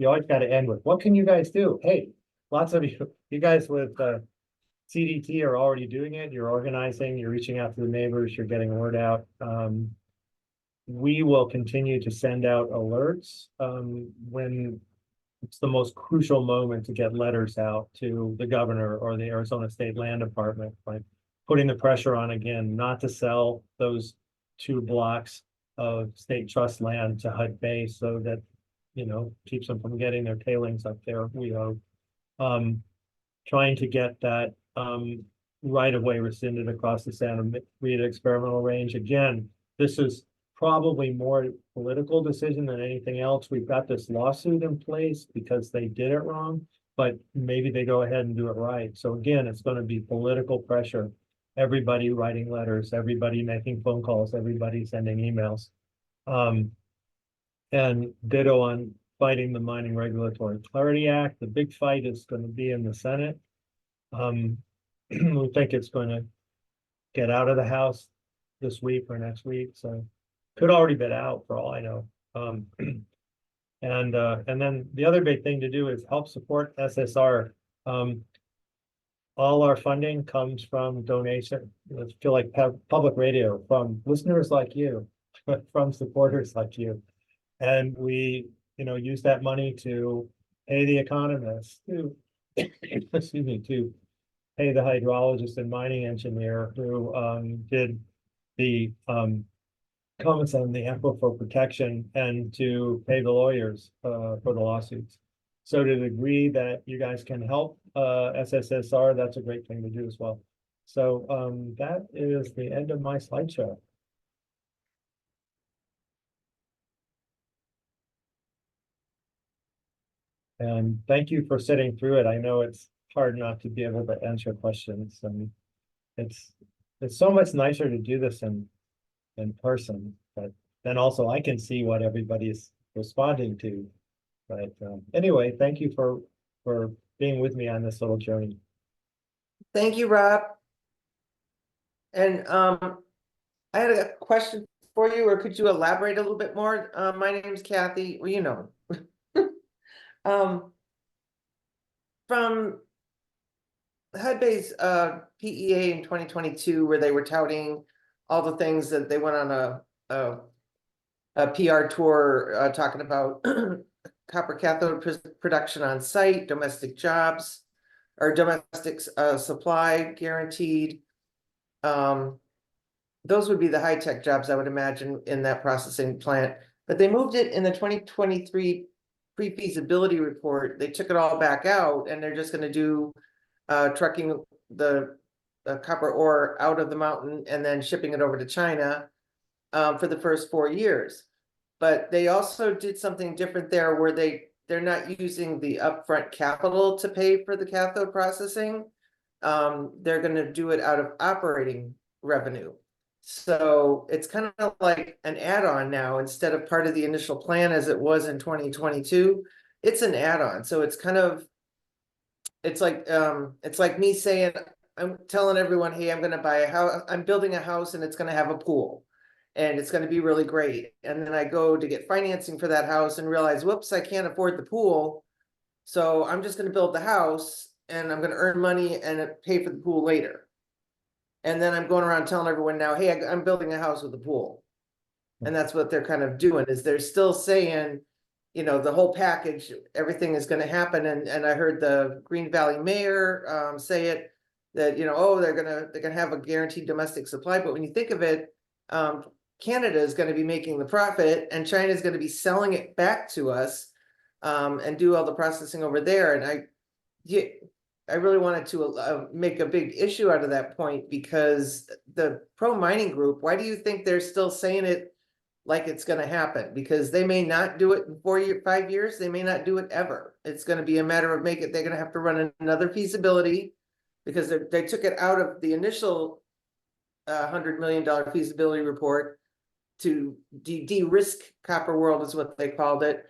always got to end with, what can you guys do? Hey, lots of you guys with CDT are already doing it. You're organizing, you're reaching out to the neighbors, you're getting word out. We will continue to send out alerts when it's the most crucial moment to get letters out to the governor or the Arizona State Land Department, like putting the pressure on again, not to sell those 2 blocks of state trust land to HUD base so that, keeps them from getting their tailings up there, we hope. Trying to get that right of way rescinded across the Santa Rita experimental range. Again, this is probably more political decision than anything else. We've got this lawsuit in place because they did it wrong, but maybe they go ahead and do it right. So again, it's going to be political pressure. Everybody writing letters, everybody making phone calls, everybody sending emails. And ditto on fighting the Mining Regulatory Clarity Act. The big fight is going to be in the Senate. We think it's going to get out of the House this week or next week, so could already been out for all I know. And then the other big thing to do is help support SSR. All our funding comes from donation. I feel like public radio from listeners like you, from supporters like you. And we, use that money to pay the economists, to, excuse me, to pay the hydrologist and mining engineer who did the comments on the aquifer protection, and to pay the lawyers for the lawsuits. So to the degree that you guys can help SSSR, that's a great thing to do as well. So that is the end of my slideshow. And thank you for sitting through it. I know it's hard not to be able to answer questions, and it's so much nicer to do this in person, but then also I can see what everybody's responding to. But anyway, thank you for being with me on this little journey. Thank you, Rob. And I had a question for you, or could you elaborate a little bit more? My name is Kathy. Well, from HUD-based PEA in 2022, where they were touting all the things that they went on a PR tour talking about copper cathode production on site, domestic jobs, or domestic supply guaranteed. Those would be the high-tech jobs, I would imagine, in that processing plant. But they moved it in the 2023 pre-feasibility report. They took it all back out, and they're just going to do trucking the copper ore out of the mountain and then shipping it over to China for the first 4 years. But they also did something different there, where they're not using the upfront capital to pay for the cathode processing. They're going to do it out of operating revenue. So it's kind of like an add-on now, instead of part of the initial plan as it was in 2022. It's an add-on. So it's kind of, it's like me saying, I'm telling everyone, hey, I'm going to buy a house, I'm building a house, and it's going to have a pool, and it's going to be really great. And then I go to get financing for that house and realize, whoops, I can't afford the pool. So I'm just going to build the house, and I'm going to earn money and pay for the pool later. And then I'm going around telling everyone now, hey, I'm building a house with a pool. And that's what they're kind of doing, is they're still saying, the whole package, everything is going to happen. And I heard the Green Valley mayor say it, that, oh, they're gonna have a guaranteed domestic supply. But when you think of it, Canada is going to be making the profit, and China is going to be selling it back to us. and do all the processing over there. And I really wanted to make a big issue out of that point, because the pro mining group, why do you think they're still saying it like it's gonna happen? Because they may not do it in 5 years, they may not do it ever. It's gonna be a matter of they're gonna have to run another feasibility, because they took it out of the initial $100 million feasibility report to de-risk Copper World is what they called it.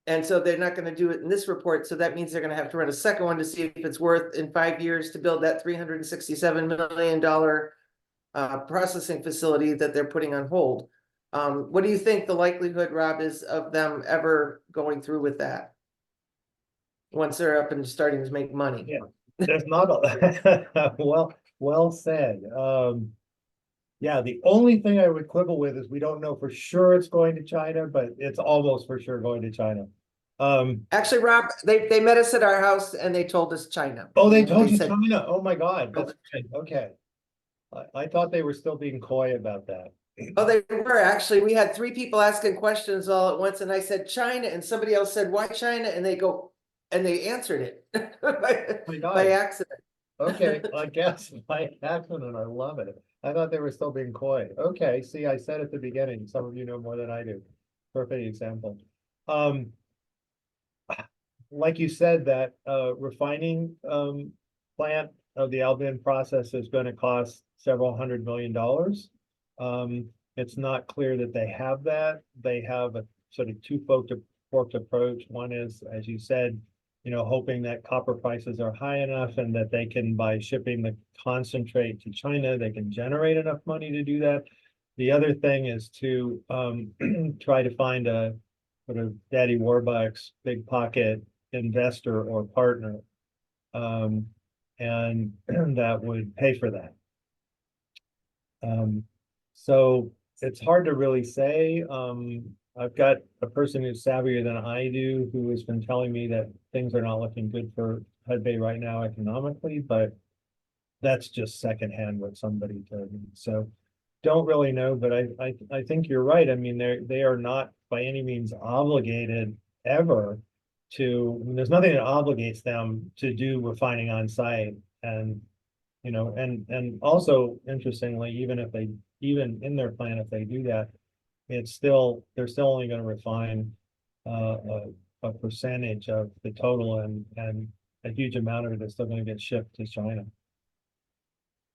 And so they're not gonna do it in this report, so that means they're gonna have to run a second one to see if it's worth in 5 years to build that $367 million processing facility that they're putting on hold. What do you think the likelihood, Rob, is of them ever going through with that? Once they're up and starting to make money? Yeah. There's not a, well said. Yeah, the only thing I would quibble with is we don't know for sure it's going to China, but it's almost for sure going to China. Actually, Rob, they met us at our house and they told us China. Oh, they told you said China. Oh my God, that's right. Okay. I thought they were still being coy about that. Oh, they were actually. We had 3 people asking questions all at once, and I said China, and somebody else said, why China? And they answered it My God. by accident. Okay, I guess by accident. I love it. I thought they were still being coy. Okay, see, I said at the beginning, some of you know more than I do. Perfect example. Like you said, that refining plant of the Albion process is going to cost several $100 million. It's not clear that they have that. They have a sort of two-forked approach. One is, as you said, hoping that copper prices are high enough and that they can, by shipping the concentrate to China, they can generate enough money to do that. The other thing is to try to find a sort of Daddy Warbucks big pocket investor or partner, and that would pay for that. So it's hard to really say. I've got a person who's savvier than I do who has been telling me that things are not looking good for Hudbay right now economically, but that's just secondhand what somebody told me. So don't really know, but I think you're right. I mean, they are not by any means obligated ever to, there's nothing that obligates them to do refining on site. And and also interestingly, even in their plan, if they do that, they're still only going to refine a percentage of the total, and a huge amount of it is still going to get shipped to China.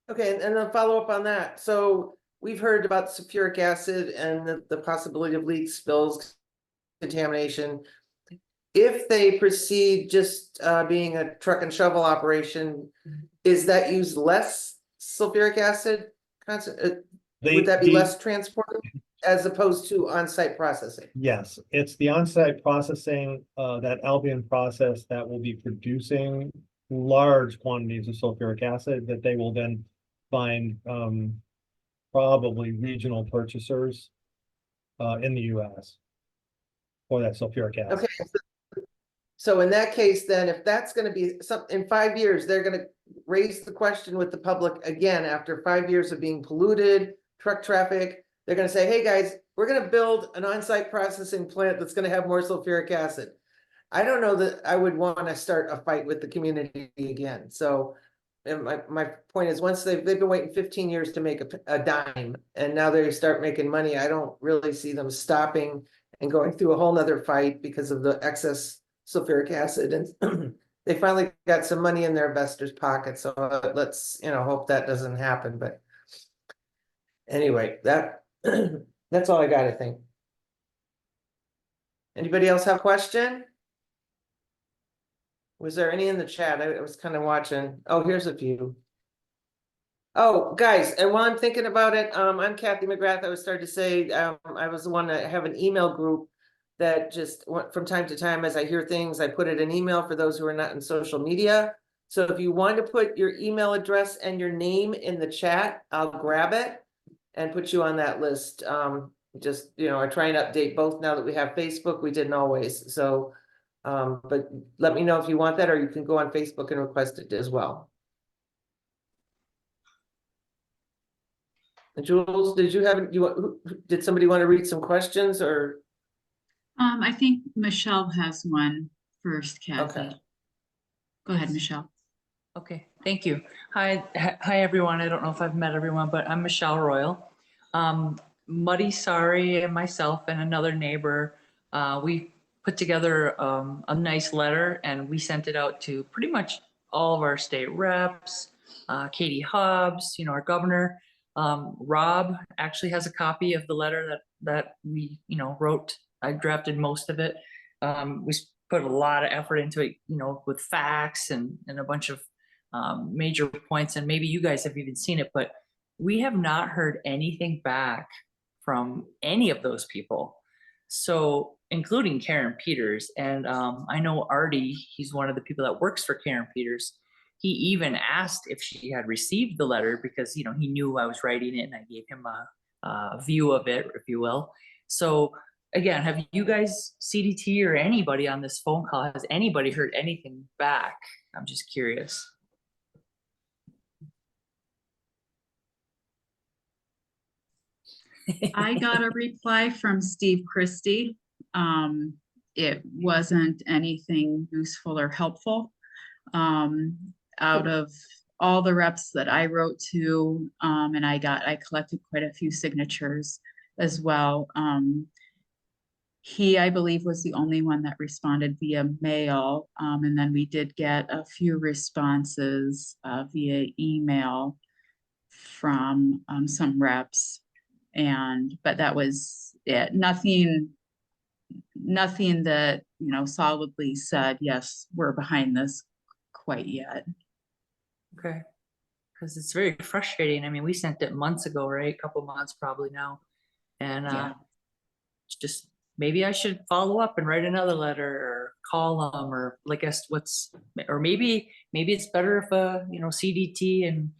Okay, and then follow up on that. So we've heard about sulfuric acid and the possibility of leaks, spills, contamination. If they proceed just being a truck and shovel operation, is that use less sulfuric acid? Would that be less transported as opposed to on-site processing? Yes, it's the on-site processing, that Albion process, that will be producing large quantities of sulfuric acid that they will then find probably regional purchasers in the US for that sulfuric acid. Okay. So in that case, then, if that's going to be in 5 years, they're going to raise the question with the public again after 5 years of being polluted, truck traffic. They're going to say, hey guys, we're going to build an on-site processing plant that's going to have more sulfuric acid. I don't know that I would want to start a fight with the community again. So, and my point is, once they've been waiting 15 years to make a dime, and now they start making money, I don't really see them stopping and going through a whole nother fight because of the excess sulfuric acid. And they finally got some money in their investors' pockets. So let's, hope that doesn't happen. But anyway, that's all I got, I think. Anybody else have a question? Was there any in the chat? I was kind of watching. Oh, here's a few. Oh, guys, and while I'm thinking about it, I'm Kathy McGrath. I was starting to say, I was the one that have an email group that just from time to time, as I hear things, I put it in email for those who are not in social media. So if you want to put your email address and your name in the chat, I'll grab it and put you on that list. Just, I try and update both now that we have Facebook. We didn't always. So, but let me know if you want that, or you can go on Facebook and request it as well. And Jules, did you have, did somebody want to read some questions or? I think Michelle has one first, Kathy. Okay. Go ahead, Michelle. Okay, thank you. Hi, everyone. I don't know if I've met everyone, but I'm Michelle Royal. Muddy Sari and myself and another neighbor, we put together a nice letter and we sent it out to pretty much all of our state reps, Katie Hobbs, our governor. Rob actually has a copy of the letter that we, wrote. I drafted most of it. We put a lot of effort into it, with facts and a bunch of major points, and maybe you guys have even seen it, but we have not heard anything back from any of those people. So, including Karen Peters, and I know Artie, he's one of the people that works for Karen Peters. He even asked if she had received the letter because he knew I was writing it, and I gave him a view of it, if you will. So again, have you guys, CDT or anybody on this phone call, has anybody heard anything back? I'm just curious. I got a reply from Steve Christie. It wasn't anything useful or helpful. Out of all the reps that I wrote to, and I collected quite a few signatures as well. He, I believe, was the only one that responded via mail. And then we did get a few responses via email from some reps. But that was it. Nothing that, solidly said, yes, we're behind this quite yet. Okay. Because it's very frustrating. I mean, we sent it months ago, right? A couple months probably now. And Yeah. just maybe I should follow up and write another letter or call them, or or maybe it's better if CDT and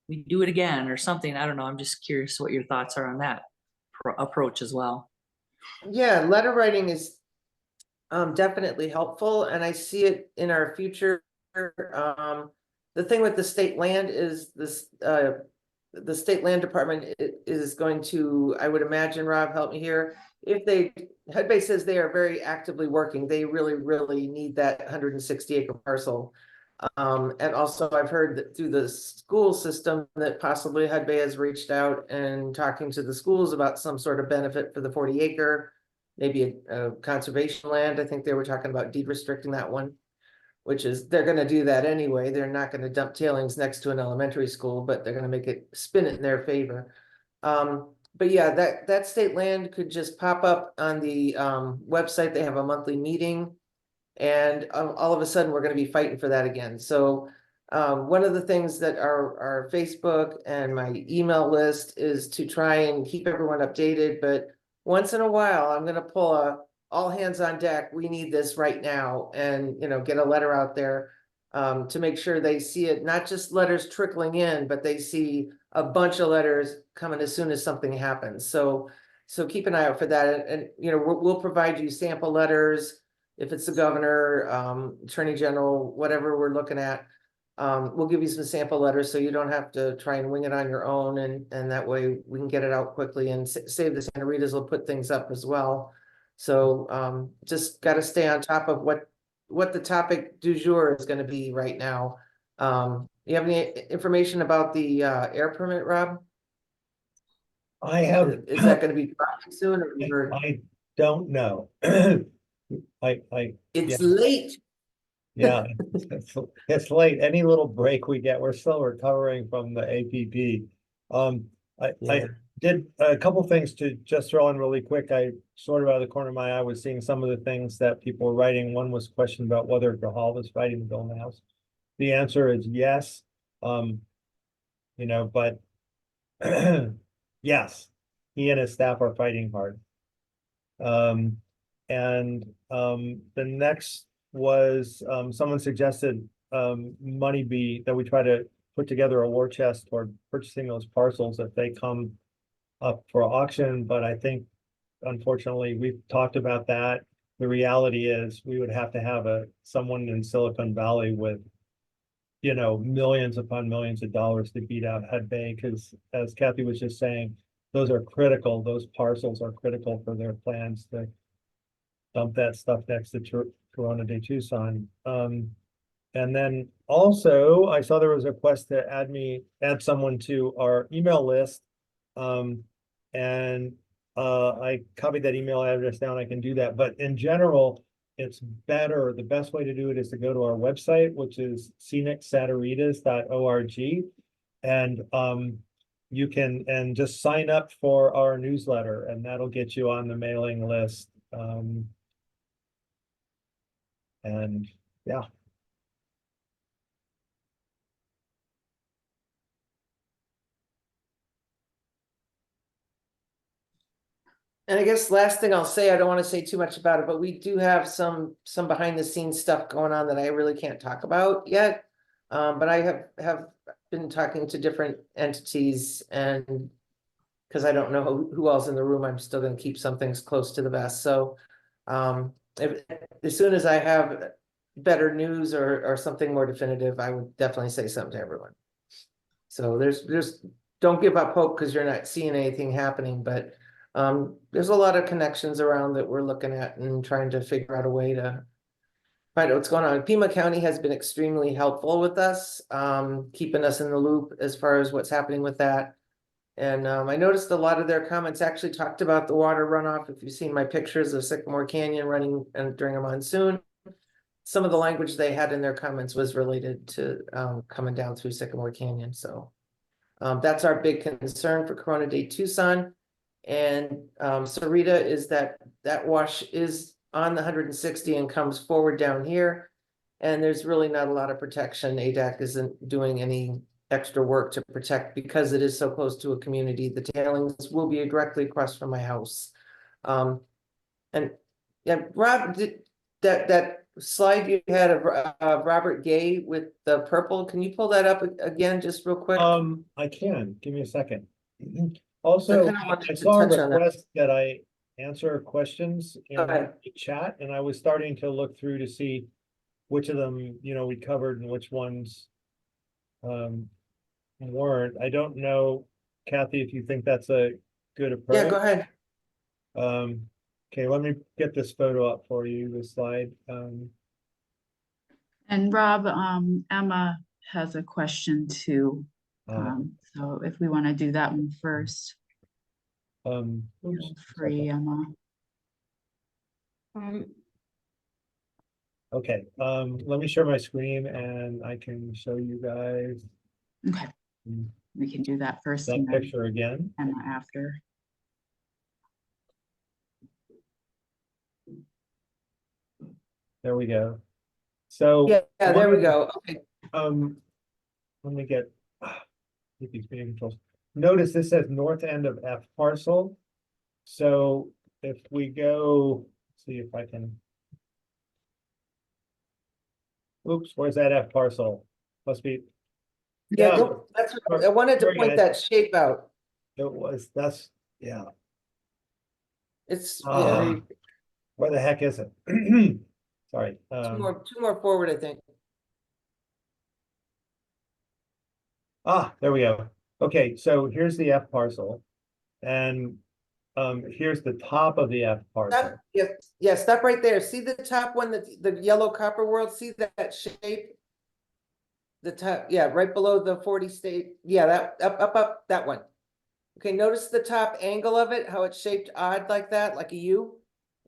we do it again or something. I don't know. I'm just curious what your thoughts are on that approach as well. Yeah, letter writing is definitely helpful, and I see it in our future. The thing with the state land is this, the state land department is going to, I would imagine, Rob, help me here. If HUD-Bay says they are very actively working, they really, really need that 160 acre parcel. And also I've heard that through the school system that possibly HUD-Bay has reached out and talking to the schools about some sort of benefit for the 40 acre, maybe a conservation land. I think they were talking about deed restricting that one, which is, they're gonna do that anyway. They're not gonna dump tailings next to an elementary school, but they're gonna make it, spin it in their favor. But yeah, that state land could just pop up on the website. They have a monthly meeting. And all of a sudden, we're going to be fighting for that again. So one of the things that our Facebook and my email list is to try and keep everyone updated. But once in a while, I'm going to pull a all hands on deck. We need this right now, and get a letter out there to make sure they see it. Not just letters trickling in, but they see a bunch of letters coming as soon as something happens. So keep an eye out for that, and we'll provide you sample letters. If it's the governor, attorney general, whatever we're looking at, we'll give you some sample letters so you don't have to try and wing it on your own, and that way we can get it out quickly and save the Santa Ritas will put things up as well. So just got to stay on top of what the topic du jour is going to be right now. You have any information about the air permit, Rob? I have. Is that going to be soon? Or I don't know. It's late. Yeah, it's late. Any little break we get, we're still recovering from the APP. I did a couple things to just throw in really quick. I sort of out of the corner of my eye was seeing some of the things that people were writing. One was a question about whether Grahal was fighting to build a house. The answer is yes. But yes, he and his staff are fighting hard. The next was someone suggested money that we try to put together a war chest toward purchasing those parcels if they come up for auction. But I think, unfortunately, we've talked about that. The reality is we would have to have someone in Silicon Valley with millions upon millions of dollars to beat out HUD-Bay, because as Kathy was just saying, those are critical. Those parcels are critical for their plans to dump that stuff next to Corona de Tucson. And then also I saw there was a request to add someone to our email list. And I copied that email address down. I can do that, but in general, it's better. The best way to do it is to go to our website, which is scenicsantarita's.org. And you can just sign up for our newsletter, and that'll get you on the mailing list. And yeah. And I guess last thing I'll say, I don't want to say too much about it, but we do have some behind the scenes stuff going on that I really can't talk about yet. But I have been talking to different entities, and because I don't know who else in the room, I'm still going to keep some things close to the vest. So as soon as I have better news or something more definitive, I would definitely say something to everyone. So there's don't give up hope because you're not seeing anything happening, but there's a lot of connections around that we're looking at and trying to figure out a way to find out what's going on. Pima County has been extremely helpful with us, keeping us in the loop as far as what's happening with that. And I noticed a lot of their comments actually talked about the water runoff. If you've seen my pictures of Sycamore Canyon running during a monsoon, some of the language they had in their comments was related to coming down through Sycamore Canyon. So that's our big concern for Corona de Tucson. And Sarita is that wash is on the 160 and comes forward down here. And there's really not a lot of protection. ADAC isn't doing any extra work to protect because it is so close to a community. The tailings will be directly across from my house. And yeah, Rob, did that slide you had of Robert Gay with the purple, can you pull that up again just real quick? I can. Give me a second. Also, I saw a request that I answer questions in the chat, and I was starting to look through to see which of them, we covered and which ones weren't. I don't know, Kathy, if you think that's a good approach. Yeah, go ahead. Okay, let me get this photo up for you, this slide. And Rob, Emma has a question too. So if we want to do that one first. Oops, Free, Emma. Okay, let me share my screen and I can show you guys. Okay, we can do that first. That and then picture again. Emma after. There we go. So yeah, there we go. Okay. Let me get these meeting controls. Notice this says north end of F parcel. So if we go, see if I can. Oops, where's that F parcel? Must be. Yeah, that's what I wanted to point that shape out. That's yeah. It's where the heck is it? Sorry. two more forward, I think. There we go. Okay, so here's the F parcel, and here's the top of the F parcel. Yeah, stop right there. See the top one, the yellow copper world. See that shape? The top, yeah, right below the 40 state. Yeah, that up that one. Okay, notice the top angle of it, how it's shaped odd like that, like a U.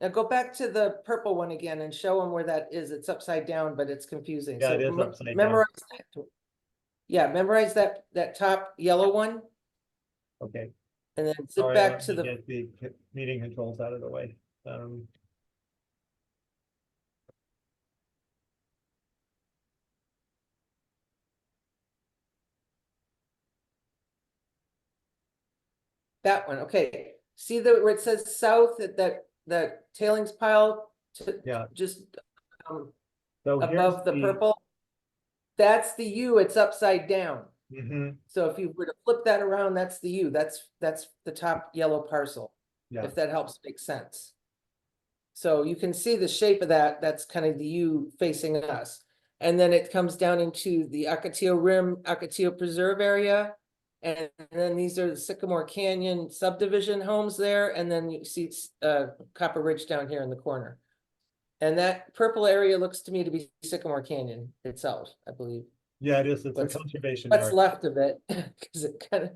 Now go back to the purple one again and show them where that is. It's upside down, but it's confusing. Yeah, so it is upside memorize down. that. Yeah, memorize that top yellow one. Okay. And then zip back to the get the meeting controls out of the way. that one. Okay. See where it says south at that tailings pile to just so above the purple. That's the U, it's upside down. So if you were to flip that around, that's the U. That's the top yellow parcel. If that helps make sense. So you can see the shape of that. That's kind of the U facing us. And then it comes down into the Ocotillo Rim, Ocotillo Preserve area. And then these are the Sycamore Canyon subdivision homes there. And then you see Copper Ridge down here in the corner. And that purple area looks to me to be Sycamore Canyon itself, I believe. Yeah, it is. It's a What's- conservation What's area. left of it, because it kind of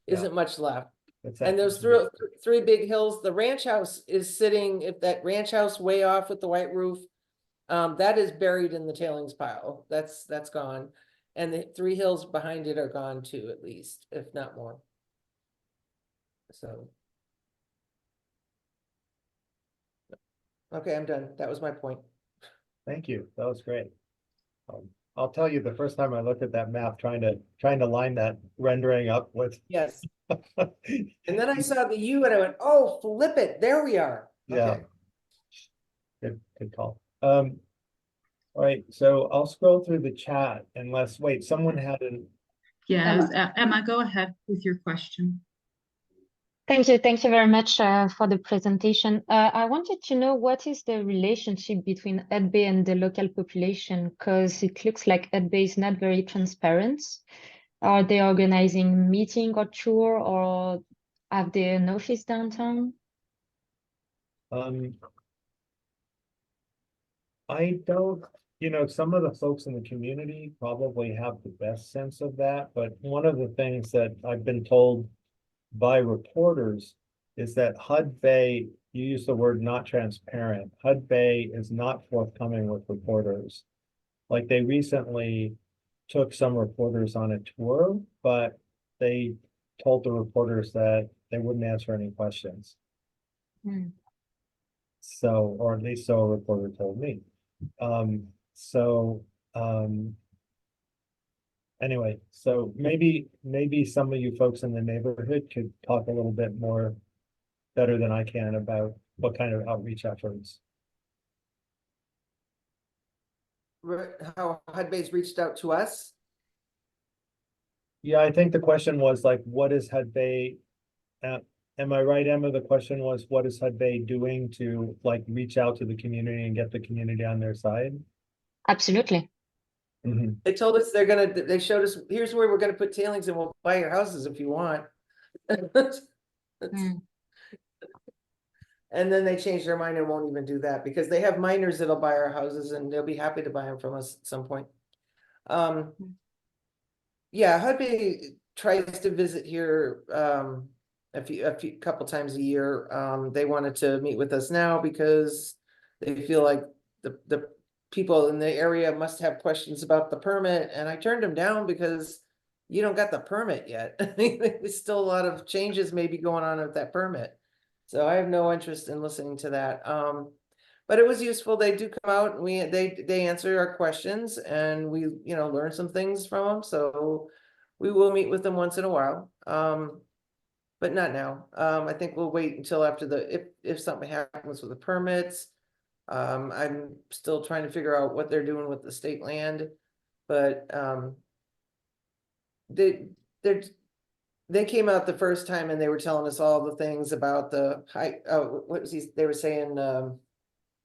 Yeah. isn't much left. It's that And those conservation- three big hills, the ranch house is sitting, if that ranch house way off with the white roof, that is buried in the tailings pile. That's gone. And the 3 hills behind it are gone too, at least, if not more. So. Okay, I'm done. That was my point. Thank you. That was great. I'll tell you, the first time I looked at that map, trying to line that rendering up with. Yes. And then I saw the U and I went, oh, flip it. There we are. Yeah. Okay. Good call. All right, so I'll scroll through the chat unless, wait, someone had an, Yes, Emma, go ahead with your question. Thank you. Thank you very much for the presentation. I wanted to know what is the relationship between Hudbay and the local population, because it looks like Hudbay is not very transparent. Are they organizing meeting or tour, or have they an office downtown? I don't, some of the folks in the community probably have the best sense of that, but one of the things that I've been told by reporters is that Hudbay, you use the word not transparent. Hudbay is not forthcoming with reporters. Like they recently took some reporters on a tour, but they told the reporters that they wouldn't answer any questions. Hmm. So, or at least so a reporter told me. Anyway, so maybe some of you folks in the neighborhood could talk a little bit more better than I can about what kind of outreach efforts. How Hudbay's reached out to us. Yeah, I think the question was like, what is Hudbay? Am I right, Emma? The question was, what is Hudbay doing to like reach out to the community and get the community on their side? Absolutely. Mhm. They told us they showed us, here's where we're gonna put tailings and we'll buy your houses if you want. Hmm. And then they changed their mind and won't even do that because they have miners that'll buy our houses and they'll be happy to buy them from us at some point. Yeah, Hudbay tries to visit here a couple times a year. They wanted to meet with us now because they feel like the people in the area must have questions about the permit, and I turned them down because you don't got the permit yet. There's still a lot of changes maybe going on with that permit. So I have no interest in listening to that. But it was useful. They do come out and they answer our questions and we, learn some things from them. So we will meet with them once in a while. But not now. I think we'll wait until after if something happens with the permits. I'm still trying to figure out what they're doing with the state land, but they came out the first time and they were telling us all the things about the height. They were saying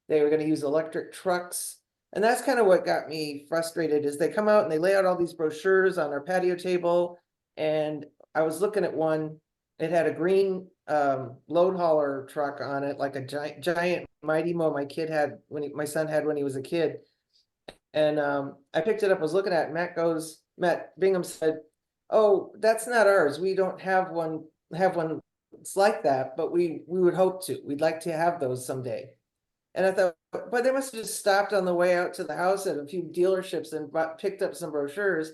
they were going to use electric trucks, and that's kind of what got me frustrated. Is they come out and they lay out all these brochures on our patio table, and I was looking at one. It had a green load hauler truck on it, like a giant Mighty Mo my son had when he was a kid. And I picked it up, was looking at it, Matt Bingham said, oh, that's not ours. We don't have one it's like that, but we would hope to. We'd like to have those someday. And I thought, but they must have just stopped on the way out to the house at a few dealerships and picked up some brochures.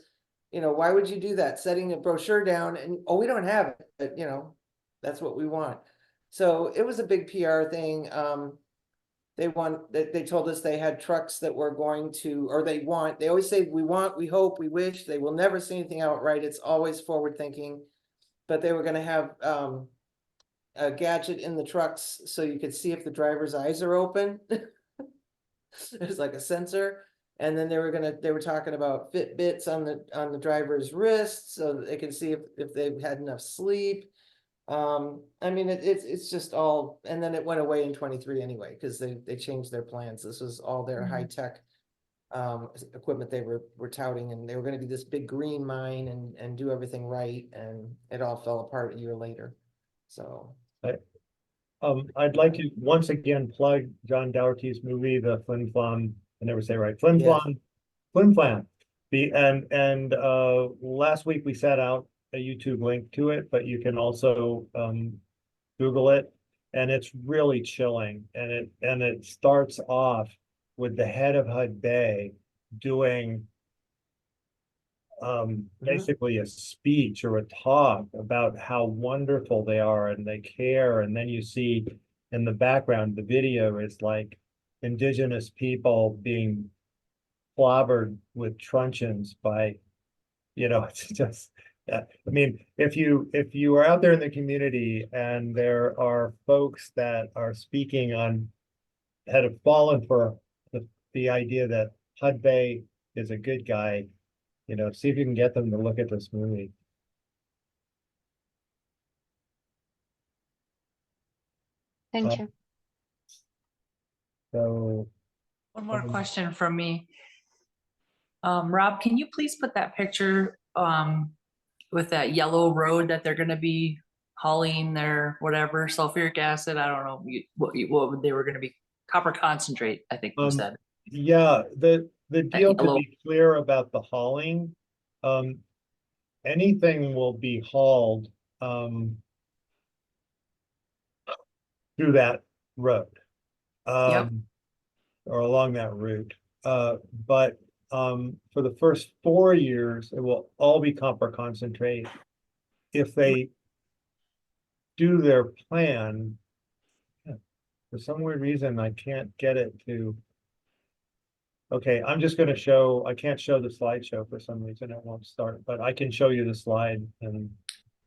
Why would you do that? Setting a brochure down and, oh, we don't have it, but that's what we want. So it was a big PR thing. They told us they had trucks that were going to, or they always say, we want, we hope, we wish. They will never say anything outright. It's always forward thinking, but they were going to have a gadget in the trucks so you could see if the driver's eyes are open. There's like a sensor. And then they were talking about Fitbits on the driver's wrist so that they can see if they've had enough sleep. I mean, it's just all, and then it went away in 23 anyway, because they changed their plans. This was all their high-tech equipment they were touting, and they were going to be this big green mine and do everything right, and it all fell apart a year later. So I'd like to once again plug John Dougherty's movie, The Flim Flam. I never say it right. Flim Yes. Flam. Flim Flam. Last week we set out a YouTube link to it, but you can also Google it, and it's really chilling. And it starts off with the head of HUD Bay doing basically a speech or a talk about how wonderful they are and they care. And then you see in the background, the video is like indigenous people being clobbered with truncheons by, it's just, I mean, if you are out there in the community and there are folks that are speaking on, had fallen for the idea that HUD Bay is a good guy, see if you can get them to look at this movie. Thank you. So, One more question from me. Rob, can you please put that picture with that yellow road that they're gonna be hauling their whatever sulfuric acid? I don't know what they were gonna be, copper concentrate, I think you said. yeah, the deal to yellow- be clear about the hauling, anything will be hauled through that road. Yep. Or along that route. But for the first 4 years, it will all be copper concentrate. If they do their plan, for some weird reason, I can't get it to. Okay, I'm just going to show, I can't show the slideshow for some reason, it won't start, but I can show you the slide and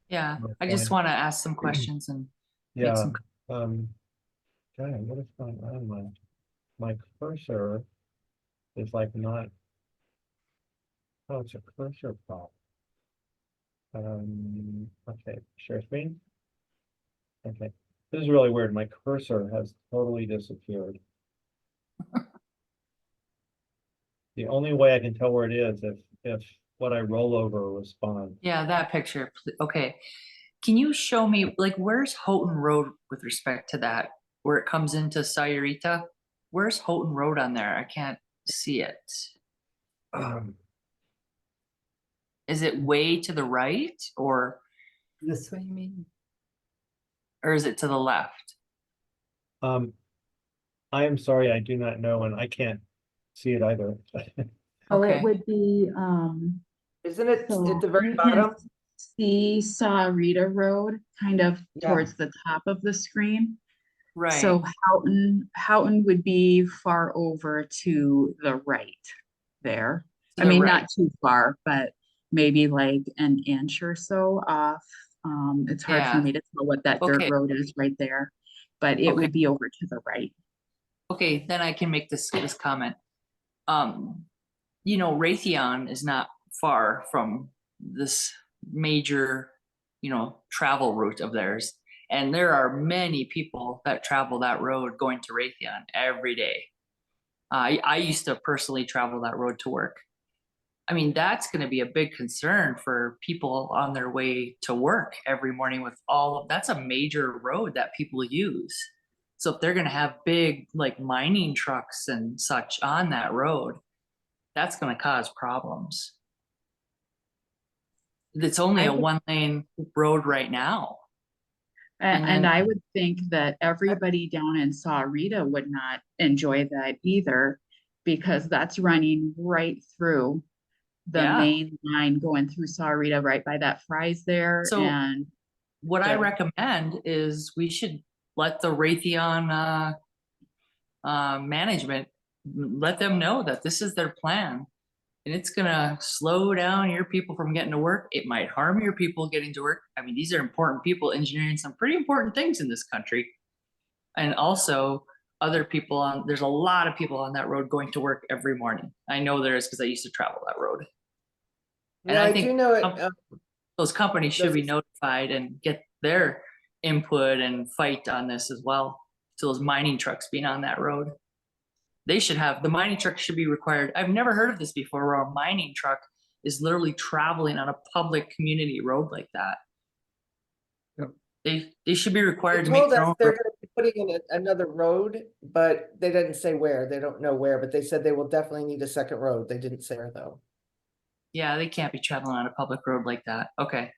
Yeah, Okay. I just want to ask some questions and make yeah. some. Okay, what is going on? My cursor is like not. Oh, it's a cursor problem. Okay, share screen. Okay, this is really weird. My cursor has totally disappeared. The only way I can tell where it is if what I roll over responds. Yeah, that picture. Okay. Can you show me, like, where's Houghton Road with respect to that? Where it comes into Santa Rita? Where's Houghton Road on there? I can't see it. Is it way to the right or? This way, you mean? Or is it to the left? I am sorry, I do not know, and I can't see it either. Oh, Okay. it would be, Isn't it so at the very you can bottom? see Santa Rita Road kind of Yeah. towards the top of the screen. Right. So Houghton would be far over to the right there. To I the mean, right. not too far, but maybe like an inch or so off. It's hard for Yeah. me to tell what that dirt Okay. road is right there, but it Okay. would be over to the right. Okay, then I can make this comment. Raytheon is not far from this major, travel route of theirs. And there are many people that travel that road going to Raytheon every day. I used to personally travel that road to work. I mean, that's going to be a big concern for people on their way to work every morning with that's a major road that people use. So if they're going to have big like mining trucks and such on that road, that's going to cause problems. It's only a 1-lane road right now. And I would think that everybody down in Santa Rita would not enjoy that either, because that's running right through the main line going through Santa Rita right by that Fry's there. So and what I recommend is we should let the Raytheon management, let them know that this is their plan. And it's gonna slow down your people from getting to work. It might harm your people getting to work. I mean, these are important people engineering some pretty important things in this country. And also other people there's a lot of people on that road going to work every morning. I know there is because I used to travel that road. And Yeah, I I think do know it. those companies should be notified and get their input and fight on this as well. To those mining trucks being on that road. The mining truck should be required. I've never heard of this before, where a mining truck is literally traveling on a public community road like that. They should be required to make Told their us own. they're going to be putting in another road, but they didn't say where. They don't know where, but they said they will definitely need a second road. They didn't say where though. Yeah, they can't be traveling on a public road like that. Okay.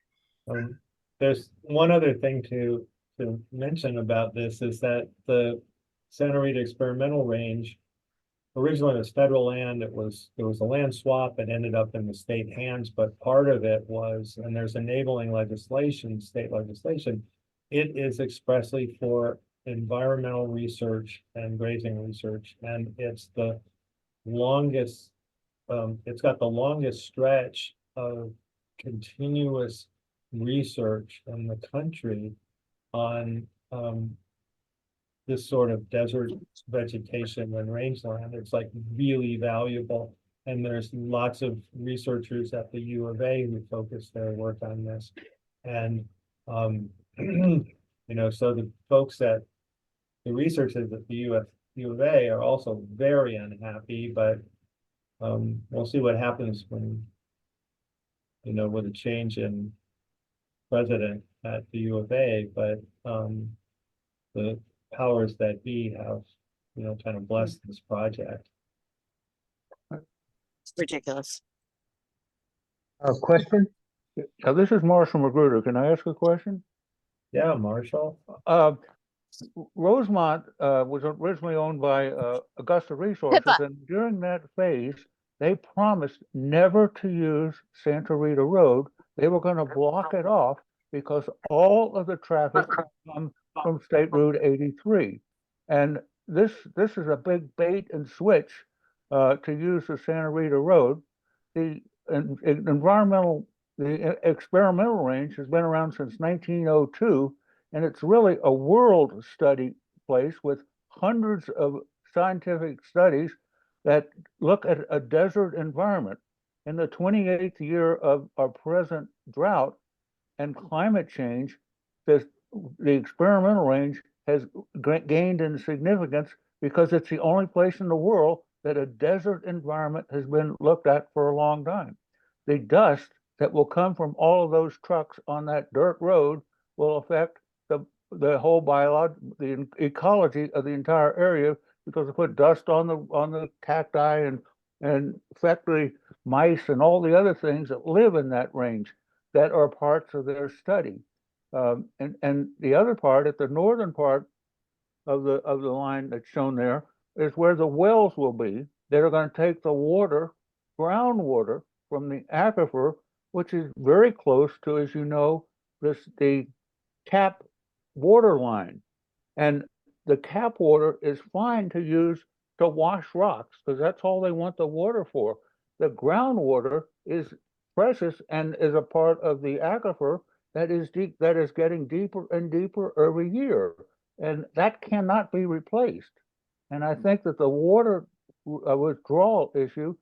There's one other thing to mention about this is that the Santa Rita Experimental Range originally was federal land. There was a land swap. It ended up in the state hands, but part of it was, and there's enabling legislation, state legislation. It is expressly for environmental research and grazing research, and it's the longest. It's got the longest stretch of continuous research in the country on this sort of desert vegetation and rangeland. It's like really valuable. And there's lots of researchers at the U of A who focus their work on this. And, you know, so the folks at the researchers at the U of A are also very unhappy, but we'll see what happens when, you know, with a change in president at the U of A, but the powers that be have, you know, kind of blessed this project. It's ridiculous. A question? This is Marshall Magruder. Can I ask a question? Yeah, Marshall. Rosemont was originally owned by Augusta Resources, and during that phase, they promised never to use Santa Rita Road. They were going to block it off because all of the traffic come from State Route 83. And this is a big bait and switch to use the Santa Rita Road. The experimental range has been around since 1902, and it's really a world study place with hundreds of scientific studies that look at a desert environment. In the 28th year of our present drought and climate change, the experimental range has gained in significance because it's the only place in the world that a desert environment has been looked at for a long time. The dust that will come from all of those trucks on that dirt road will affect the whole the ecology of the entire area, because they put dust on the cacti and affect the mice and all the other things that live in that range that are parts of their study. And the other part, at the northern part of the line that's shown there, is where the wells will be. They're going to take the water, groundwater, from the aquifer, which is very close to, as you know, the cap water line. And the cap water is fine to use to wash rocks, because that's all they want the water for. The groundwater is precious and is a part of the aquifer that is deep, that is getting deeper and deeper every year, and that cannot be replaced. And I think that the water withdrawal issue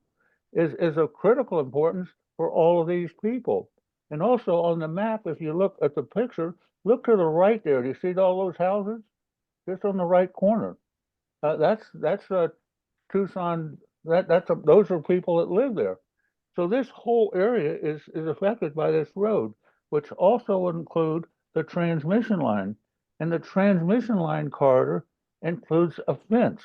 is of critical importance for all of these people. And also on the map, if you look at the picture, look to the right there. Do you see all those houses? Just on the right corner. That's Tucson. Those are people that live there. So this whole area is affected by this road, which also would include the transmission line. And the transmission line corridor includes a fence.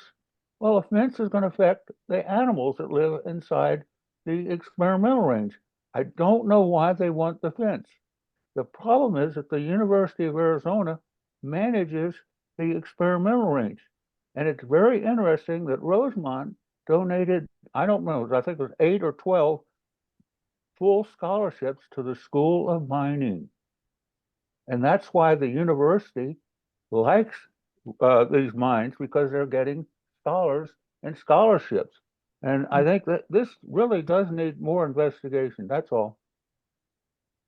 Well, a fence is going to affect the animals that live inside the experimental range. I don't know why they want the fence. The problem is that the University of Arizona manages the experimental range. And it's very interesting that Rosemont donated, I don't know, I think it was 8 or 12 full scholarships to the School of Mining. And that's why the university likes these mines, because they're getting scholars and scholarships. And I think that this really does need more investigation. That's all.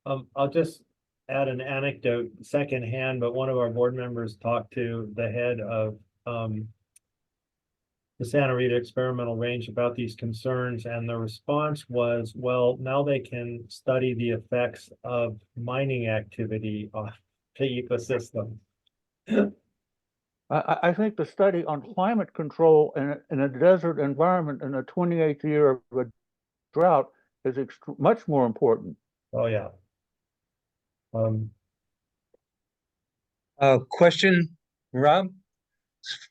I'll just add an anecdote secondhand, but one of our board members talked to the head of the Santa Rita Experimental Range about these concerns, and the response was, well, now they can study the effects of mining activity on the ecosystem. I think the study on climate control in a desert environment in the 28th year of a drought is much more important. Oh, yeah. Question, Rob?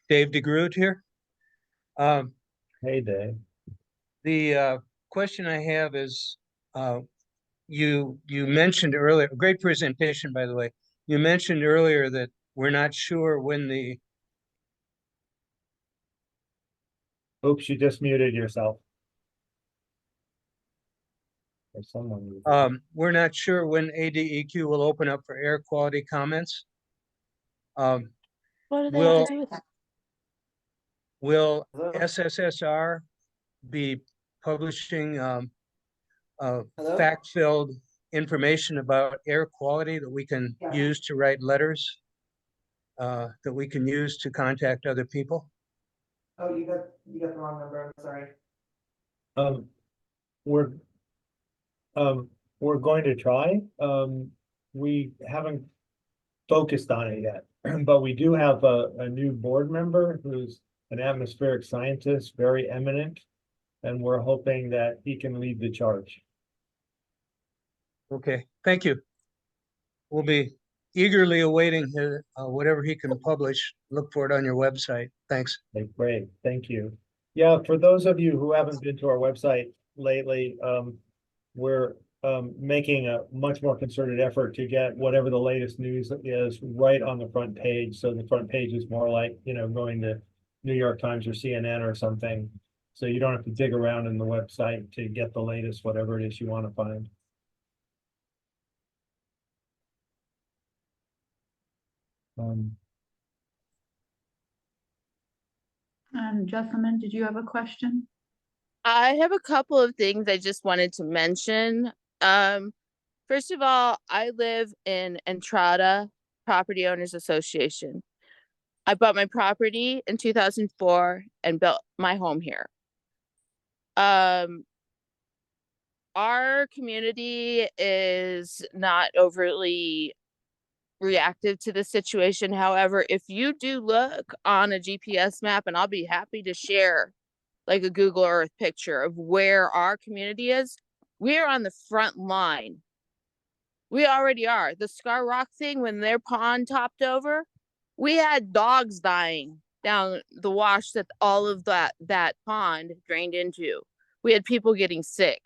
Dave DeGroot here. Hey, Dave. The question I have is, you mentioned earlier, great presentation, by the way. You mentioned earlier that we're not sure when the, Oops, you just muted yourself. Or someone muted. we're not sure when ADEQ will open up for air quality comments. What do they Will- have to do with that? Will Hello? SSSR be publishing Hello? fact-filled information about air quality that we can Yeah. use to write letters, that we can use to contact other people? Oh, you got the wrong number, I'm sorry. We're we're going to try. We haven't focused on it yet, but we do have a new board member who's an atmospheric scientist, very eminent, and we're hoping that he can lead the charge. Okay, thank you. We'll be eagerly awaiting whatever he can publish. Look for it on your website. Thanks. Okay, great, thank you. Yeah, for those of you who haven't been to our website lately, we're making a much more concerted effort to get whatever the latest news is right on the front page. So the front page is more like, you know, going to New York Times or CNN or something. So you don't have to dig around in the website to get the latest, whatever it is you want to find. Jessamine, did you have a question? I have a couple of things I just wanted to mention. First of all, I live in Entrada Property Owners Association. I bought my property in 2004 and built my home here. Our community is not overly reactive to the situation. However, if you do look on a GPS map, and I'll be happy to share like a Google Earth picture of where our community is, we are on the front line. We already are. The Scar Rock thing, when their pond topped over, we had dogs dying down the wash that all of that pond drained into. We had people getting sick.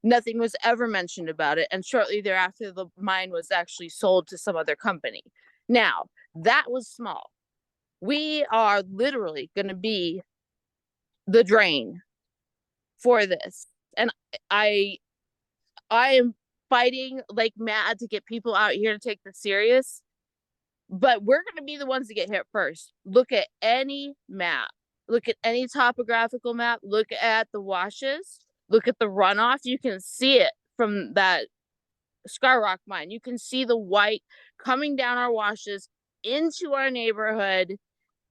Nothing was ever mentioned about it. And shortly thereafter, the mine was actually sold to some other company. Now, that was small. We are literally going to be the drain for this. And I am fighting like mad to get people out here to take this serious. But we're going to be the ones to get hit first. Look at any map. Look at any topographical map. Look at the washes. Look at the runoff. You can see it from that Scar Rock mine. You can see the white coming down our washes into our neighborhood.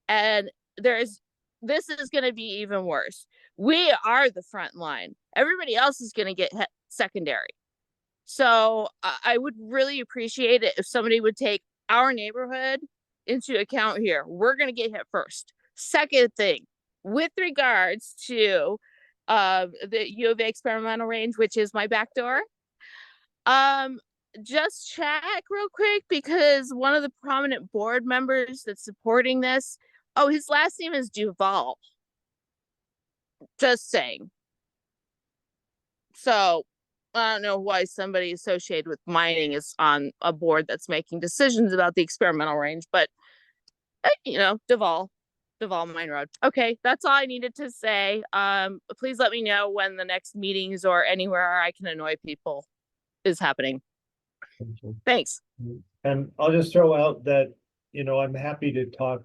And this is going to be even worse. We are the front line. Everybody else is going to get hit secondary. So I would really appreciate it if somebody would take our neighborhood into account here. We're going to get hit first. Second thing, with regards to the U of A experimental range, which is my back door, just check real quick, because one of the prominent board members that's supporting this, oh, his last name is Duval. Just saying. So I don't know why somebody associated with mining is on a board that's making decisions about the experimental range, but you know, Duval Mine Road. Okay, that's all I needed to say. Please let me know when the next meetings or anywhere I can annoy people is happening. Thanks. And I'll just throw out that, you know, I'm happy to talk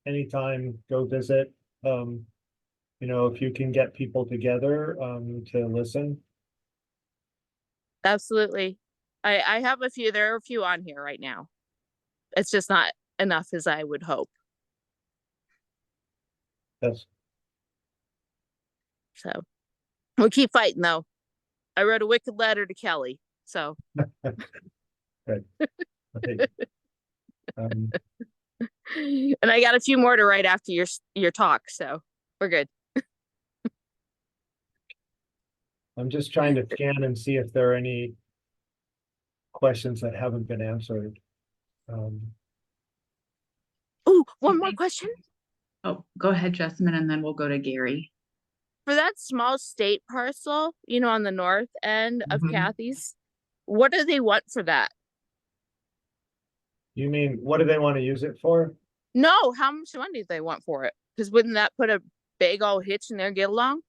anytime, go visit. You know, if you can get people together to listen. Absolutely. I have a few, there are a few on here right now. It's just not enough as I would hope. Yes. So we'll keep fighting though. I wrote a wicked letter to Kelly, so. Good. Okay. And I got a few more to write after your talk, so we're good. I'm just trying to scan and see if there are any questions that haven't been answered. Oh, one more question. Oh, go ahead, Jessamine, and then we'll go to Gary. For that small state parcel, you know, on the north end of Mhm. Kathy's, what do they want for that? You mean, what do they want to use it for? No, how much money do they want for it? Because wouldn't that put a big old hitch in their get along?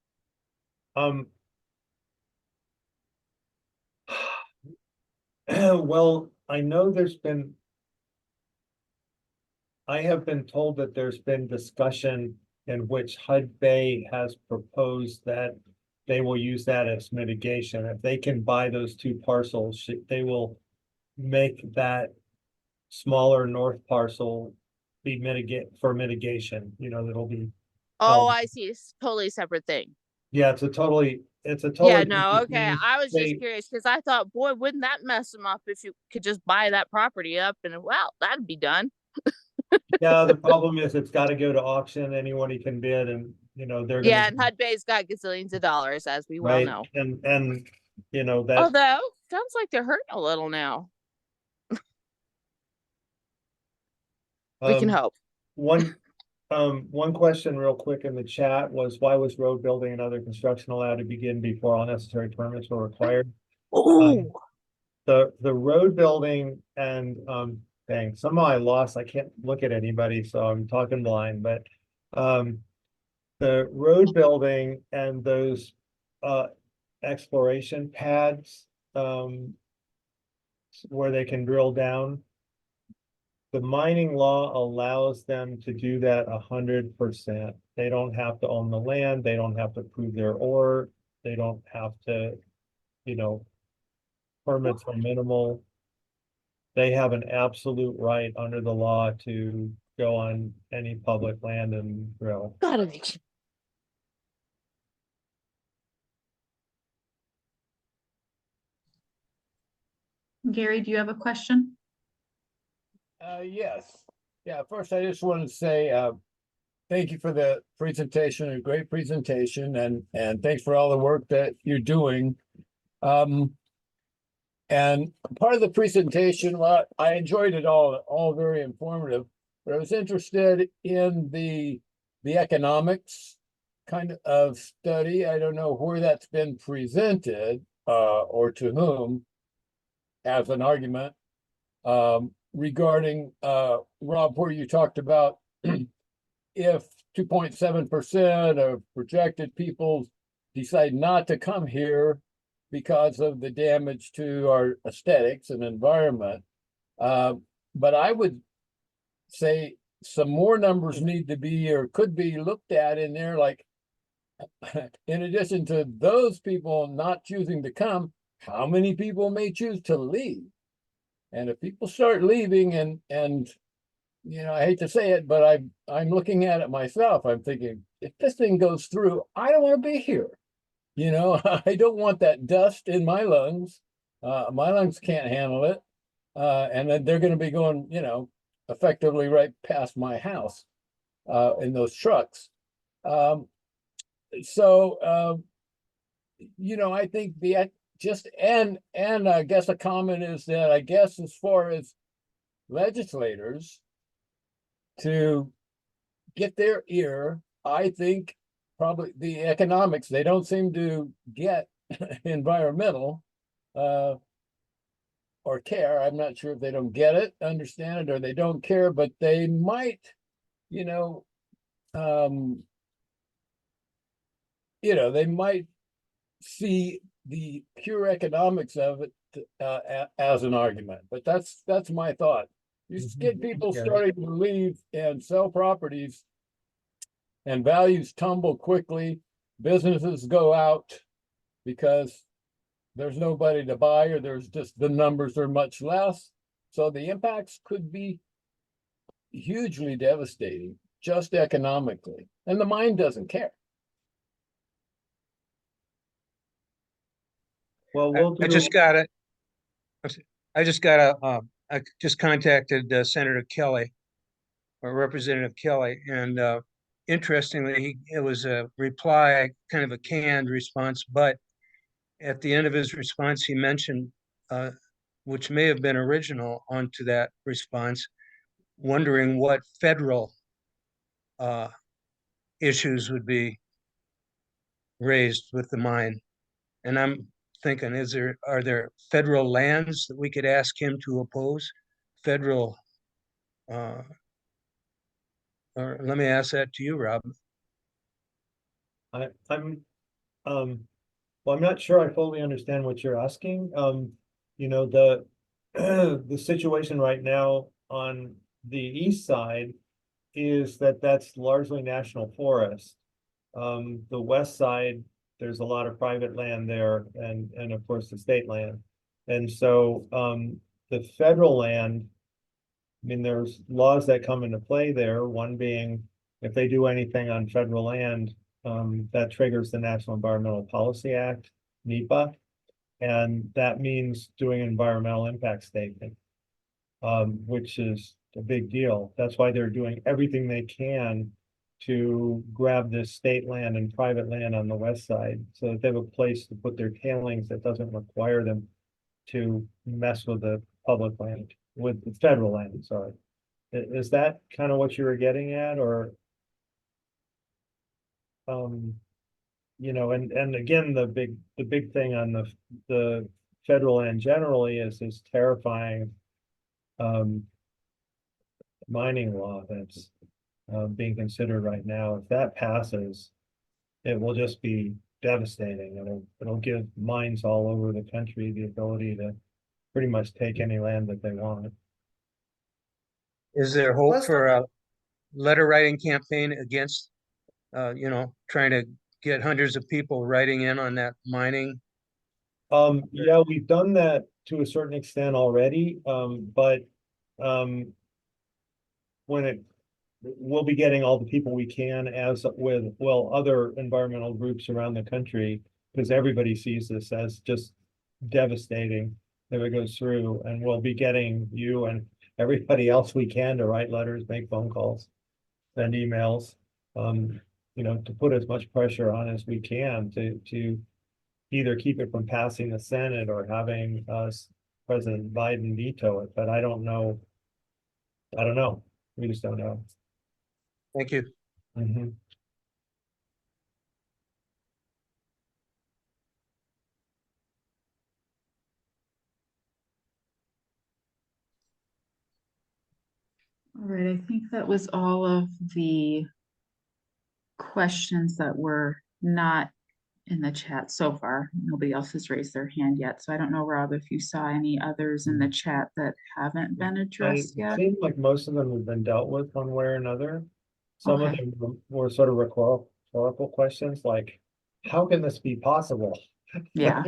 Um. Well, I know I have been told that there's been discussion in which HUD Bay has proposed that they will use that as mitigation. If they can buy those two parcels, they will make that smaller north parcel be mitigation, you know, that'll be. Oh, held. I see. It's totally separate thing. Yeah, it's a totally Yeah, different no, okay. thing. I was just They- curious because I thought, boy, wouldn't that mess them up if you could just buy that property up and well, that'd be done. Yeah, the problem is it's gotta go to auction, anybody can bid and, you know, they're Yeah, gonna. and HUD Bay's got gazillions of dollars, as we well Right, know. and, you know, that, Although, sounds like they're hurting a little now. We can hope. one, one question real quick in the chat was, why was road building and other construction allowed to begin before all necessary permits were required? Oh, The road building and, dang, somehow I lost, I can't look at anybody, so I'm talking blind, but, the road building and those, exploration pads, where they can drill down. The mining law allows them to do that 100%. They don't have to own the land, they don't have to prove their ore, they don't have to, you know, permits are minimal. They have an absolute right under the law to go on any public land and drill. gotta be. Gary, do you have a question? Yes. Yeah, first I just want to say, thank you for the presentation, a great presentation, and thanks for all the work that you're doing. And part of the presentation, well, I enjoyed it all very informative, but I was interested in the economics kind of study. I don't know where that's been presented, or to whom as an argument. Regarding Rob, where you talked about if 2.7% of projected people decide not to come here because of the damage to our aesthetics and environment. But I would say some more numbers need to be or could be looked at in there, like in addition to those people not choosing to come, how many people may choose to leave? And if people start leaving and you know, I hate to say it, but I'm looking at it myself. I'm thinking, if this thing goes through, I don't want to be here. You know, I don't want that dust in my lungs. My lungs can't handle it. And then they're going to be going, you know, effectively right past my house in those trucks. You know, I think and I guess a comment is that I guess as far as legislators to get their ear, I think probably the economics, they don't seem to get environmental or care. I'm not sure if they don't get it, understand it, or they don't care, but they might, you know, they might see the pure economics of it as an argument. But that's my thought. You just get people starting to leave and sell properties, and values tumble quickly. Businesses go out because there's nobody to buy, or there's just the numbers are much less. So the impacts could be hugely devastating, just economically. And the mine doesn't care. Well, we'll I do. just I just contacted Senator Kelly or Representative Kelly, and interestingly, it was a reply, kind of a canned response, but at the end of his response, he mentioned, which may have been original onto that response, wondering what federal issues would be raised with the mine. And I'm thinking, are there federal lands that we could ask him to oppose? Federal, or let me ask that to you, Rob. Well, I'm not sure I fully understand what you're asking. You know, the the situation right now on the east side is that that's largely national forest. The west side, there's a lot of private land there and of course the state land. And so the federal land, I mean, there's laws that come into play there, one being if they do anything on federal land, that triggers the National Environmental Policy Act, NEPA, and that means doing an environmental impact statement, which is a big deal. That's why they're doing everything they can to grab this state land and private land on the west side so that they have a place to put their tailings that doesn't require them to mess with the public land, with the federal land, sorry. Is that kind of what you were getting at, or? You know, and again, the big thing on the federal land generally is this terrifying mining law that's being considered right now. If that passes, it will just be devastating. It'll give mines all over the country the ability to pretty much take any land that they want. Is there hope for a letter writing campaign against, you know, trying to get hundreds of people writing in on that mining? Yeah, we've done that to a certain extent already, but we'll be getting all the people we can, as with, well, other environmental groups around the country, because everybody sees this as just devastating if it goes through, and we'll be getting you and everybody else we can to write letters, make phone calls, send emails, you know, to put as much pressure on as we can to either keep it from passing the Senate or having President Biden veto it. But I don't know. We just don't know. Thank you. Mhm. All right, I think that was all of the questions that were not in the chat so far. Nobody else has raised their hand yet. So I don't know, Rob, if you saw any others in the chat that haven't been addressed It yet. seems like most of them have been dealt with one way or another. Some of Okay. them were sort of rhetorical questions like, how can this be possible? Yeah.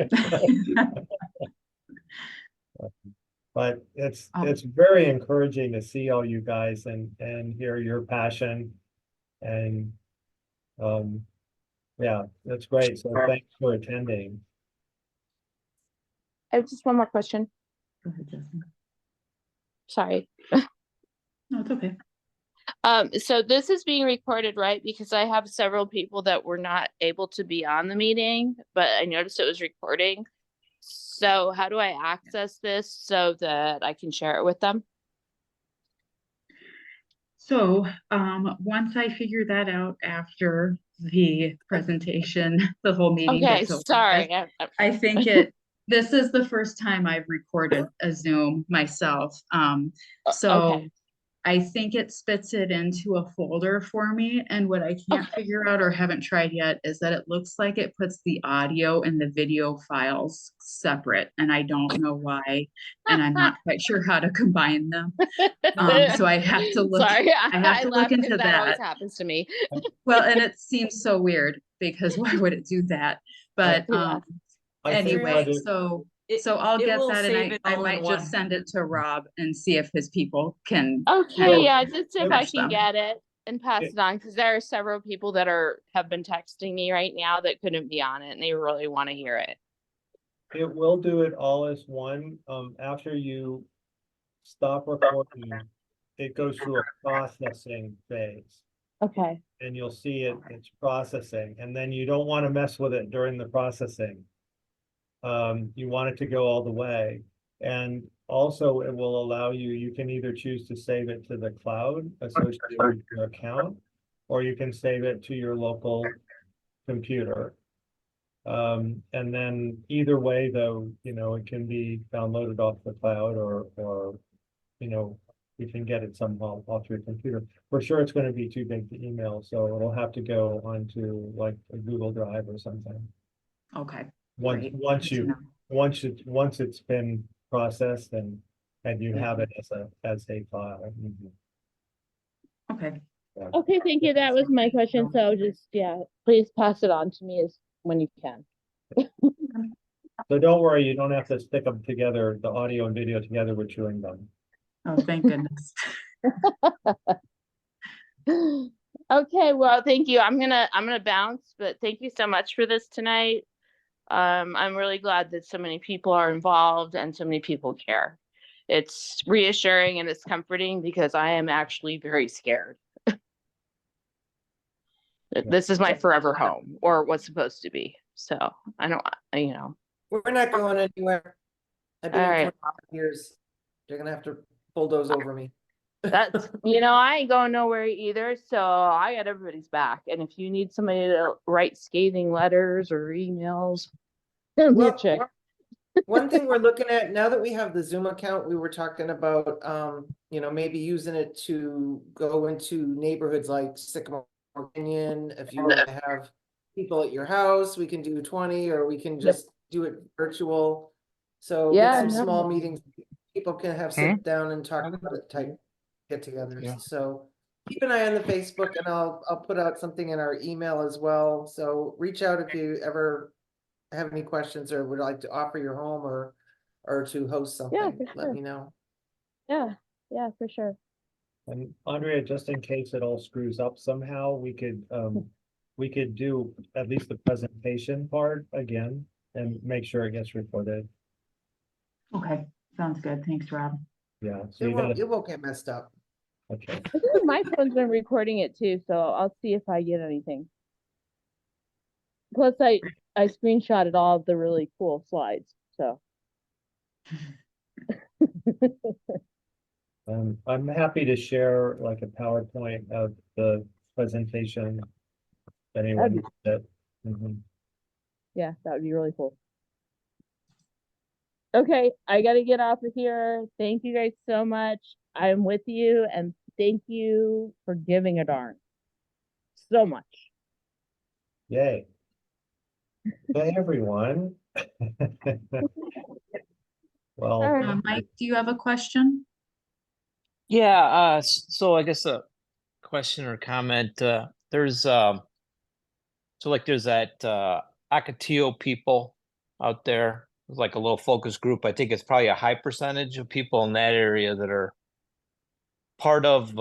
But it's Oh. it's very encouraging to see all you guys and hear your passion, and yeah, that's great. So thanks for attending. I have just one more question. Go ahead, Justin. Sorry. No, it's okay. So this is being recorded, right? Because I have several people that were not able to be on the meeting, but I noticed it was recording. So how do I access this so that I can share it with them? So once I figure that out after the presentation, the whole meeting Okay, gets over with, sorry. I think this is the first time I've recorded a Zoom myself. So Okay. I think it spits it into a folder for me. And what I can't figure out or haven't tried yet is that it looks like it puts the audio and the video files separate. And I don't know why. And I'm not quite sure how to combine them. So I have to look. Sorry, I have to laugh look into because that always that. happens to me. Well, and it seems so weird because why would it do that? But Yeah. I think anyway, what it- so I'll it get will that, save and it I all in might one. just send it to Rob and see if his people can. Okay, yeah, just if I Finish can them. get it and pass It- it on, because there are several people that have been texting me right now that couldn't be on it and they really want to hear it. It will do it all as one. After you stop recording, it goes through a processing phase. Okay. And you'll see it's processing, and then you don't want to mess with it during the processing. You want it to go all the way. And also it will allow you can either choose to save it to the cloud associated with your account, or you can save it to your local computer. And then either way, though, you know, it can be downloaded off the cloud or, you know, you can get it somehow off your computer. For sure, it's going to be too big to email, so it'll have to go onto like a Google Drive or something. Okay. Once Great. once Good to you know. once it's been processed and you have it as a file. Okay. Yeah. Okay, thank you. That was my question. So just, yeah, please pass it on to me as when you can. So don't worry, you don't have to stick them together, the audio and video together with chewing gum. Oh, thank goodness. Okay, well, thank you. I'm gonna bounce, but thank you so much for this tonight. I'm really glad that so many people are involved and so many people care. It's reassuring and it's comforting because I am actually very scared. This is my forever home, or what's supposed to be. So I don't, you know. We're not going anywhere. I've been All here right. 25 years. You're gonna have to bulldoze over me. That's, you know, I ain't going nowhere either, so I got everybody's back. And if you need somebody to write scathing letters or emails, send me a Well, check. one thing we're looking at now that we have the Zoom account, we were talking about, you know, maybe using it to go into neighborhoods like Sycamore Canyon. If you want to have people at your house, we can do 20, or we can just do it virtual. So get Yeah, some no. small meetings. People can have sit down and talk about it, type get-togethers. Yeah. So keep an eye on the Facebook, and I'll put out something in our email as well. So reach out if you ever have any questions or would like to offer your home or to host Yeah, something, for let sure. me know. Yeah, for sure. And Andrea, just in case it all screws up somehow, we could do at least the presentation part again and make sure it gets recorded. Okay, sounds good. Thanks, Rob. Yeah, so you gotta, It won't get messed up. okay. I think my phone's been recording it too, so I'll see if I get anything. Plus, I screenshotted all of the really cool slides, so. I'm happy to share like a PowerPoint of the presentation. If anyone needs it. Mhm. Yeah, that would be really cool. Okay, I gotta get off of here. Thank you guys so much. I'm with you, and thank you for giving a darn. So much. Yay. Hey, everyone. Well, All right. Mike, do you have a question? Yeah, so I guess a question or comment, there's so like there's that Ocotillo people out there. It's like a little focus group. I think it's probably a high percentage of people in that area that are part of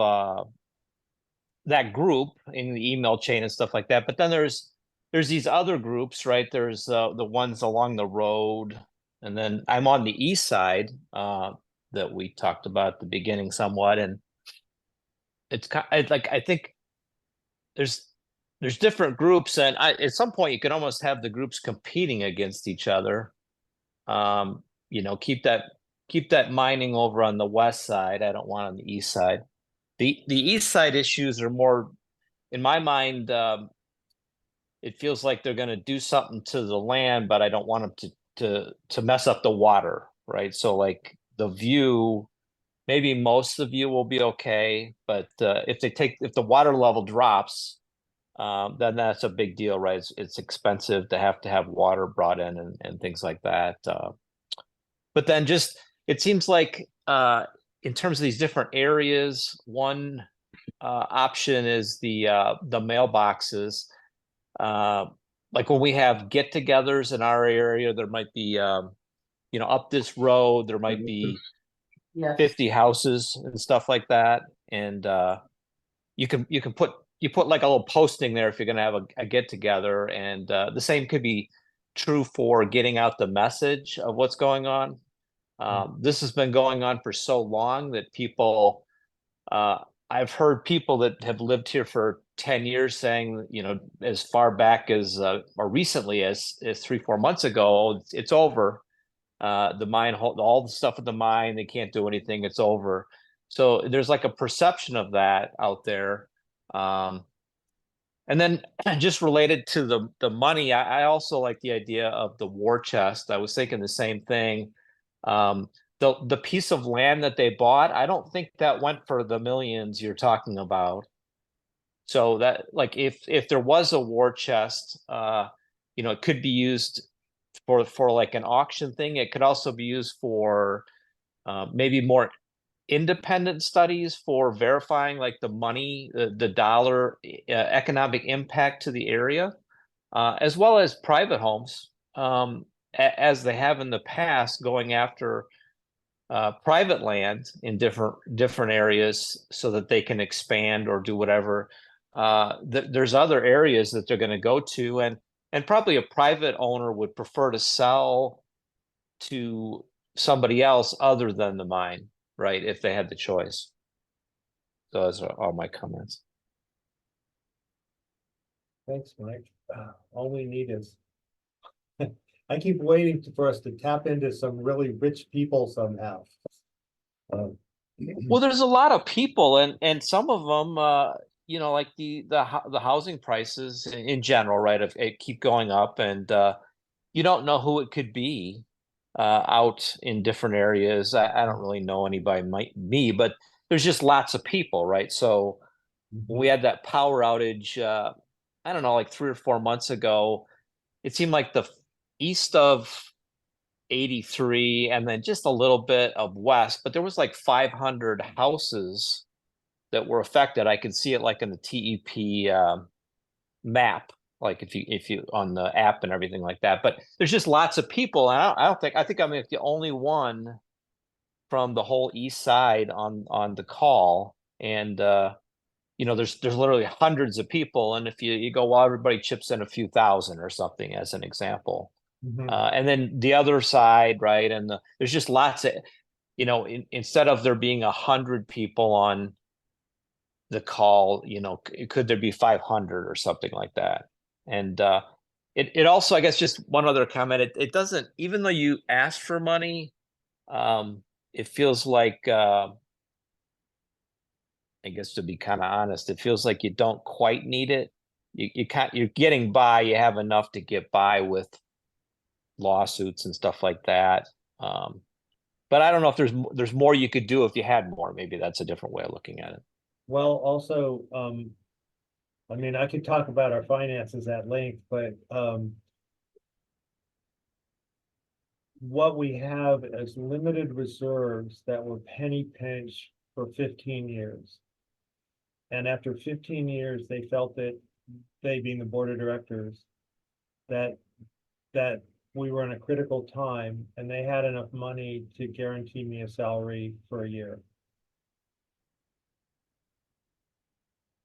that group in the email chain and stuff like that. But then there's these other groups, right? There's the ones along the road, and then I'm on the east side that we talked about at the beginning somewhat, and it's kind of like I think there's different groups, and at some point you can almost have the groups competing against each other. You know, keep that mining over on the west side. I don't want on the east side. The east side issues are more, in my mind, it feels like they're going to do something to the land, but I don't want them to mess up the water, right? So like the view, maybe most of the view will be okay, but if the water level drops, then that's a big deal, right? It's expensive to have water brought in and things like that. But then just it seems like in terms of these different areas, one option is the mailboxes. Like when we have get-togethers in our area, there might be you know, up this road there might be 50 houses and stuff like that, and you put like a little posting there if you're going to have a get-together, and the same could be true for getting out the message of what's going on. This has been going on for so long that people I've heard people that have lived here for 10 years saying, you know, as far back as or recently as 3-4 months ago, it's over. The mine, all the stuff at the mine, they can't do anything, it's over. So there's like a perception of that out there. And then just related to the money, I also like the idea of the war chest. I was thinking the same thing. The piece of land that they bought, I don't think that went for the millions you're talking about. So that, like, if there was a war chest, it could be used for like an auction thing. It could also be used for maybe more independent studies for verifying like the money, the dollar economic impact to the area, as well as private homes, as they have in the past, going after private land in different areas so that they can expand or do whatever. There's other areas that they're going to go to, and probably a private owner would prefer to sell to somebody else other than the mine, right? If they had the choice. Those are all my comments. Thanks, Mike. All we need is, I keep waiting for us to tap into some really rich people somehow. Well, there's a lot of people, and some of them, like the housing prices in general, right? It keep going up, and you don't know who it could be out in different areas. I don't really know anybody, me, but there's just lots of people, right? So when we had that power outage, I don't know, like 3 or 4 months ago, it seemed like the east of 83 and then just a little bit of west, but there was like 500 houses that were affected. I could see it like in the TEP map, like if you on the app and everything like that. But there's just lots of people, and I think I'm like the only one from the whole east side on the call, and there's literally hundreds of people, and if you go, well, everybody chips in a few thousand or something as an example. And then the other side, right? And there's just lots of, instead of there being 100 people on the call, could there be 500 or something like that? And it also, I guess, just one other comment. It doesn't, even though you ask for money, it feels like, I guess to be kind of honest, it feels like you don't quite need it. You're getting by. You have enough to get by with lawsuits and stuff like that. But I don't know if there's more you could do if you had more. Maybe that's a different way of looking at it. Well, also, I mean, I could talk about our finances at length, but what we have is limited reserves that were penny pinch for 15 years. And after 15 years, they felt that they, being the board of directors, that we were in a critical time and they had enough money to guarantee me a salary for a year.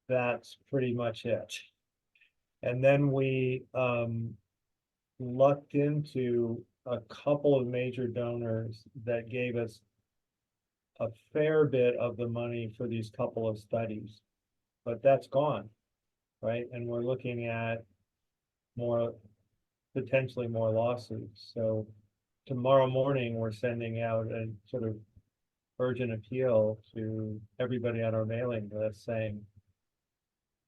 That's pretty much it. And then we lucked into a couple of major donors that gave us a fair bit of the money for these couple of studies, but that's gone, right? And we're looking at potentially more lawsuits. So tomorrow morning, we're sending out a sort of urgent appeal to everybody on our mailing list saying,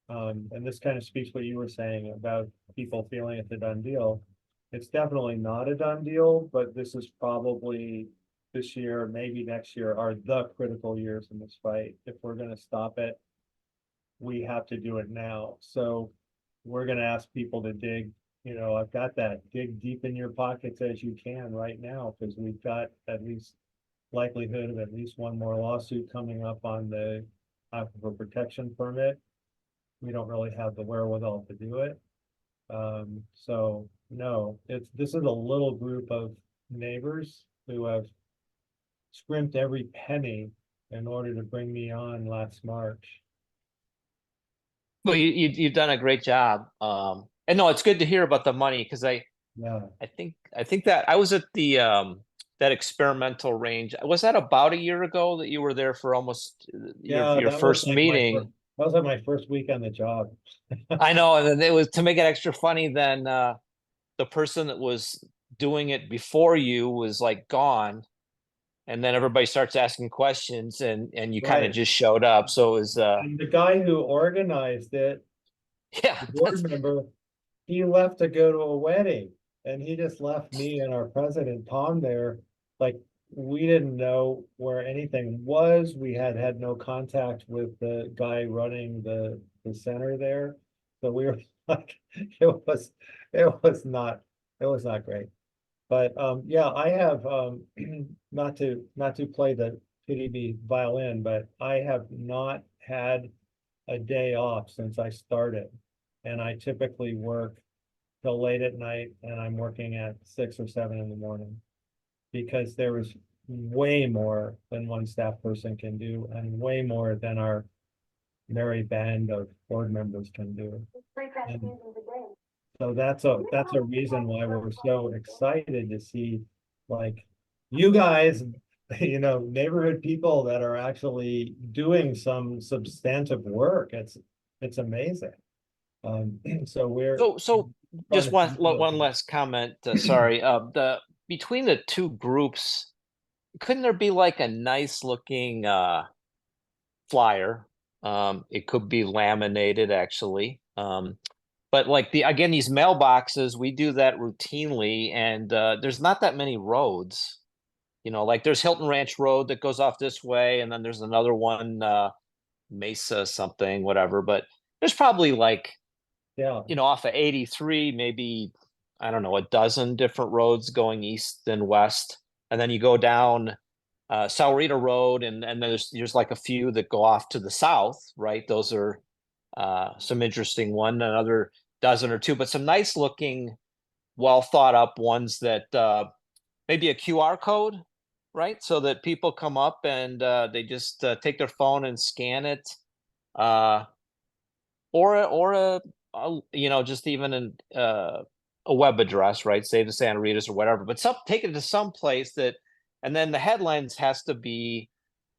and this kind of speaks what you were saying about people feeling it's a done deal. It's definitely not a done deal, but this is probably this year, maybe next year, are the critical years in this fight. If we're going to stop it, we have to do it now. So we're going to ask people to dig, I've got that, dig deep in your pockets as you can right now, because we've got at least likelihood of at least one more lawsuit coming up on the aquifer protection permit. We don't really have the wherewithal to do it. So no, this is a little group of neighbors who have scrimped every penny in order to bring me on last March. Well, you've done a great job. And no, it's good to hear about the money, because I think that I was at the that experimental range. Was that about a year ago that you were there for almost your first meeting? That was like my first week on the job. I know, and then it was, to make it extra funny, then the person that was doing it before you was like gone, and then everybody starts asking questions, and you kind of just showed up. So it was and the guy who organized it Yeah. the board member, he left to go to a wedding, and he just left me and our president, Tom, there. Like, we didn't know where anything was. We had no contact with the guy running the center there. So we were like, it was not great. But yeah, I have not to play the PDB violin, but I have not had a day off since I started. And I typically work till late at night, and I'm working at 6 or 7 in the morning. Because there is way more than one staff person can do, and way more than our merry band of board members can do. And so that's a reason why we're so excited to see, like, you guys, neighborhood people that are actually doing some substantive work. It's amazing. So we're So just one last comment. Sorry. Between the two groups, couldn't there be like a nice looking flyer? It could be laminated actually. But like these mailboxes, we do that routinely, and there's not that many roads. Like there's Hilton Ranch Road that goes off this way, and then there's another one, Mesa something, whatever. But there's probably like, yeah. Off of 83, maybe, I don't know, a dozen different roads going east and west. And then you go down Santa Rita Road, and there's like a few that go off to the south, right? Those are some interesting one, another dozen or two, but some nice looking, well thought up ones that maybe a QR code, right? So that people come up and they just take their phone and scan it. Or just even a web address, right? Say the Santa Ritas or whatever, but take it to some place that, and then the headlines has to be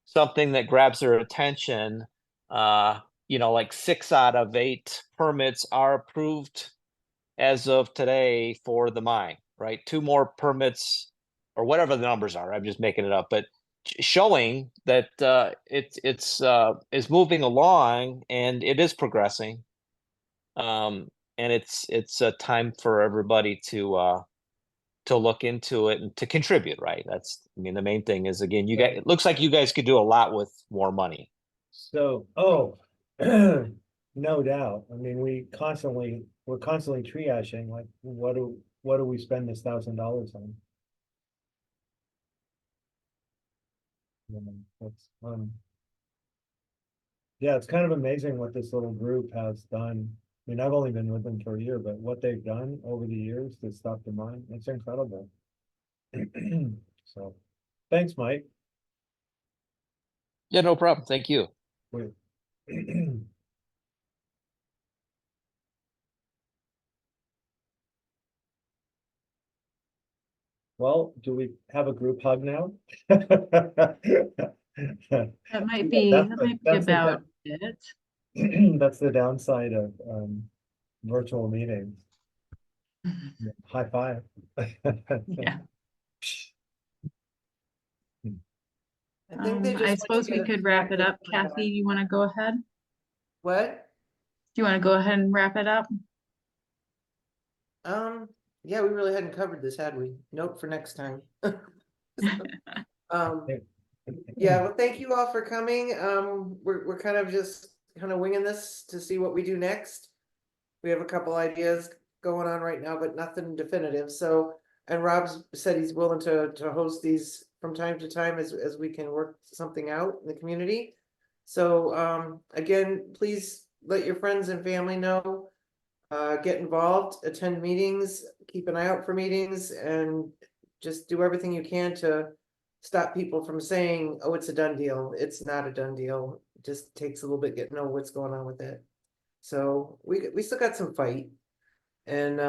something that grabs their attention. Like 6 out of 8 permits are approved as of today for the mine, right? 2 more permits or whatever the numbers are. I'm just making it up, but showing that it's moving along and it is progressing. And it's a time for everybody to look into it and to contribute, right? The main thing is, again, it looks like you guys could do a lot with more money. So, no doubt. I mean, we're constantly triaging, like, what do we spend this $1,000 on? Yeah, it's kind of amazing what this little group has done. I mean, I've only been with them for a year, but what they've done over the years to stop the mine, it's incredible. So, thanks, Mike. Yeah, no problem. Thank you. Wait. Well, do we have a group hug now? That might be That's about it. That's the downside of virtual meetings. High five. Yeah. I think they just I want suppose to we get could wrap it up. Kathy, you want to go ahead? What? Do you want to go ahead and wrap it up? Yeah, we really hadn't covered this, had we? Note for next time. Yeah, well, thank you all for coming. We're kind of just winging this to see what we do next. We have a couple ideas going on right now, but nothing definitive. So, and Rob's said he's willing to host these from time to time as we can work something out in the community. So, again, please let your friends and family know. Get involved, attend meetings, keep an eye out for meetings, and just do everything you can to stop people from saying, oh, it's a done deal. It's not a done deal. It just takes a little bit getting to know what's going on with it. So we still got some fight. And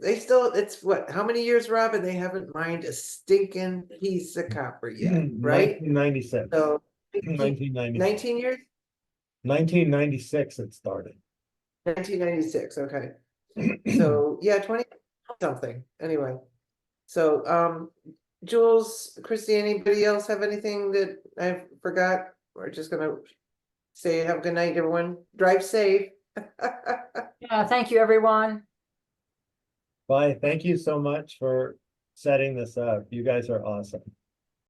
it's what, how many years, Rob, and they haven't mined a stinking piece of copper yet, right? 1996. So 1996. 19 years? 1996 it started. 1996, okay. So yeah, 20 something, anyway. So Jules, Christy, anybody else have anything that I forgot? We're just gonna say have a good night, everyone. Drive safe. Yeah, thank you, everyone. Bye. Thank you so much for setting this up. You guys are awesome.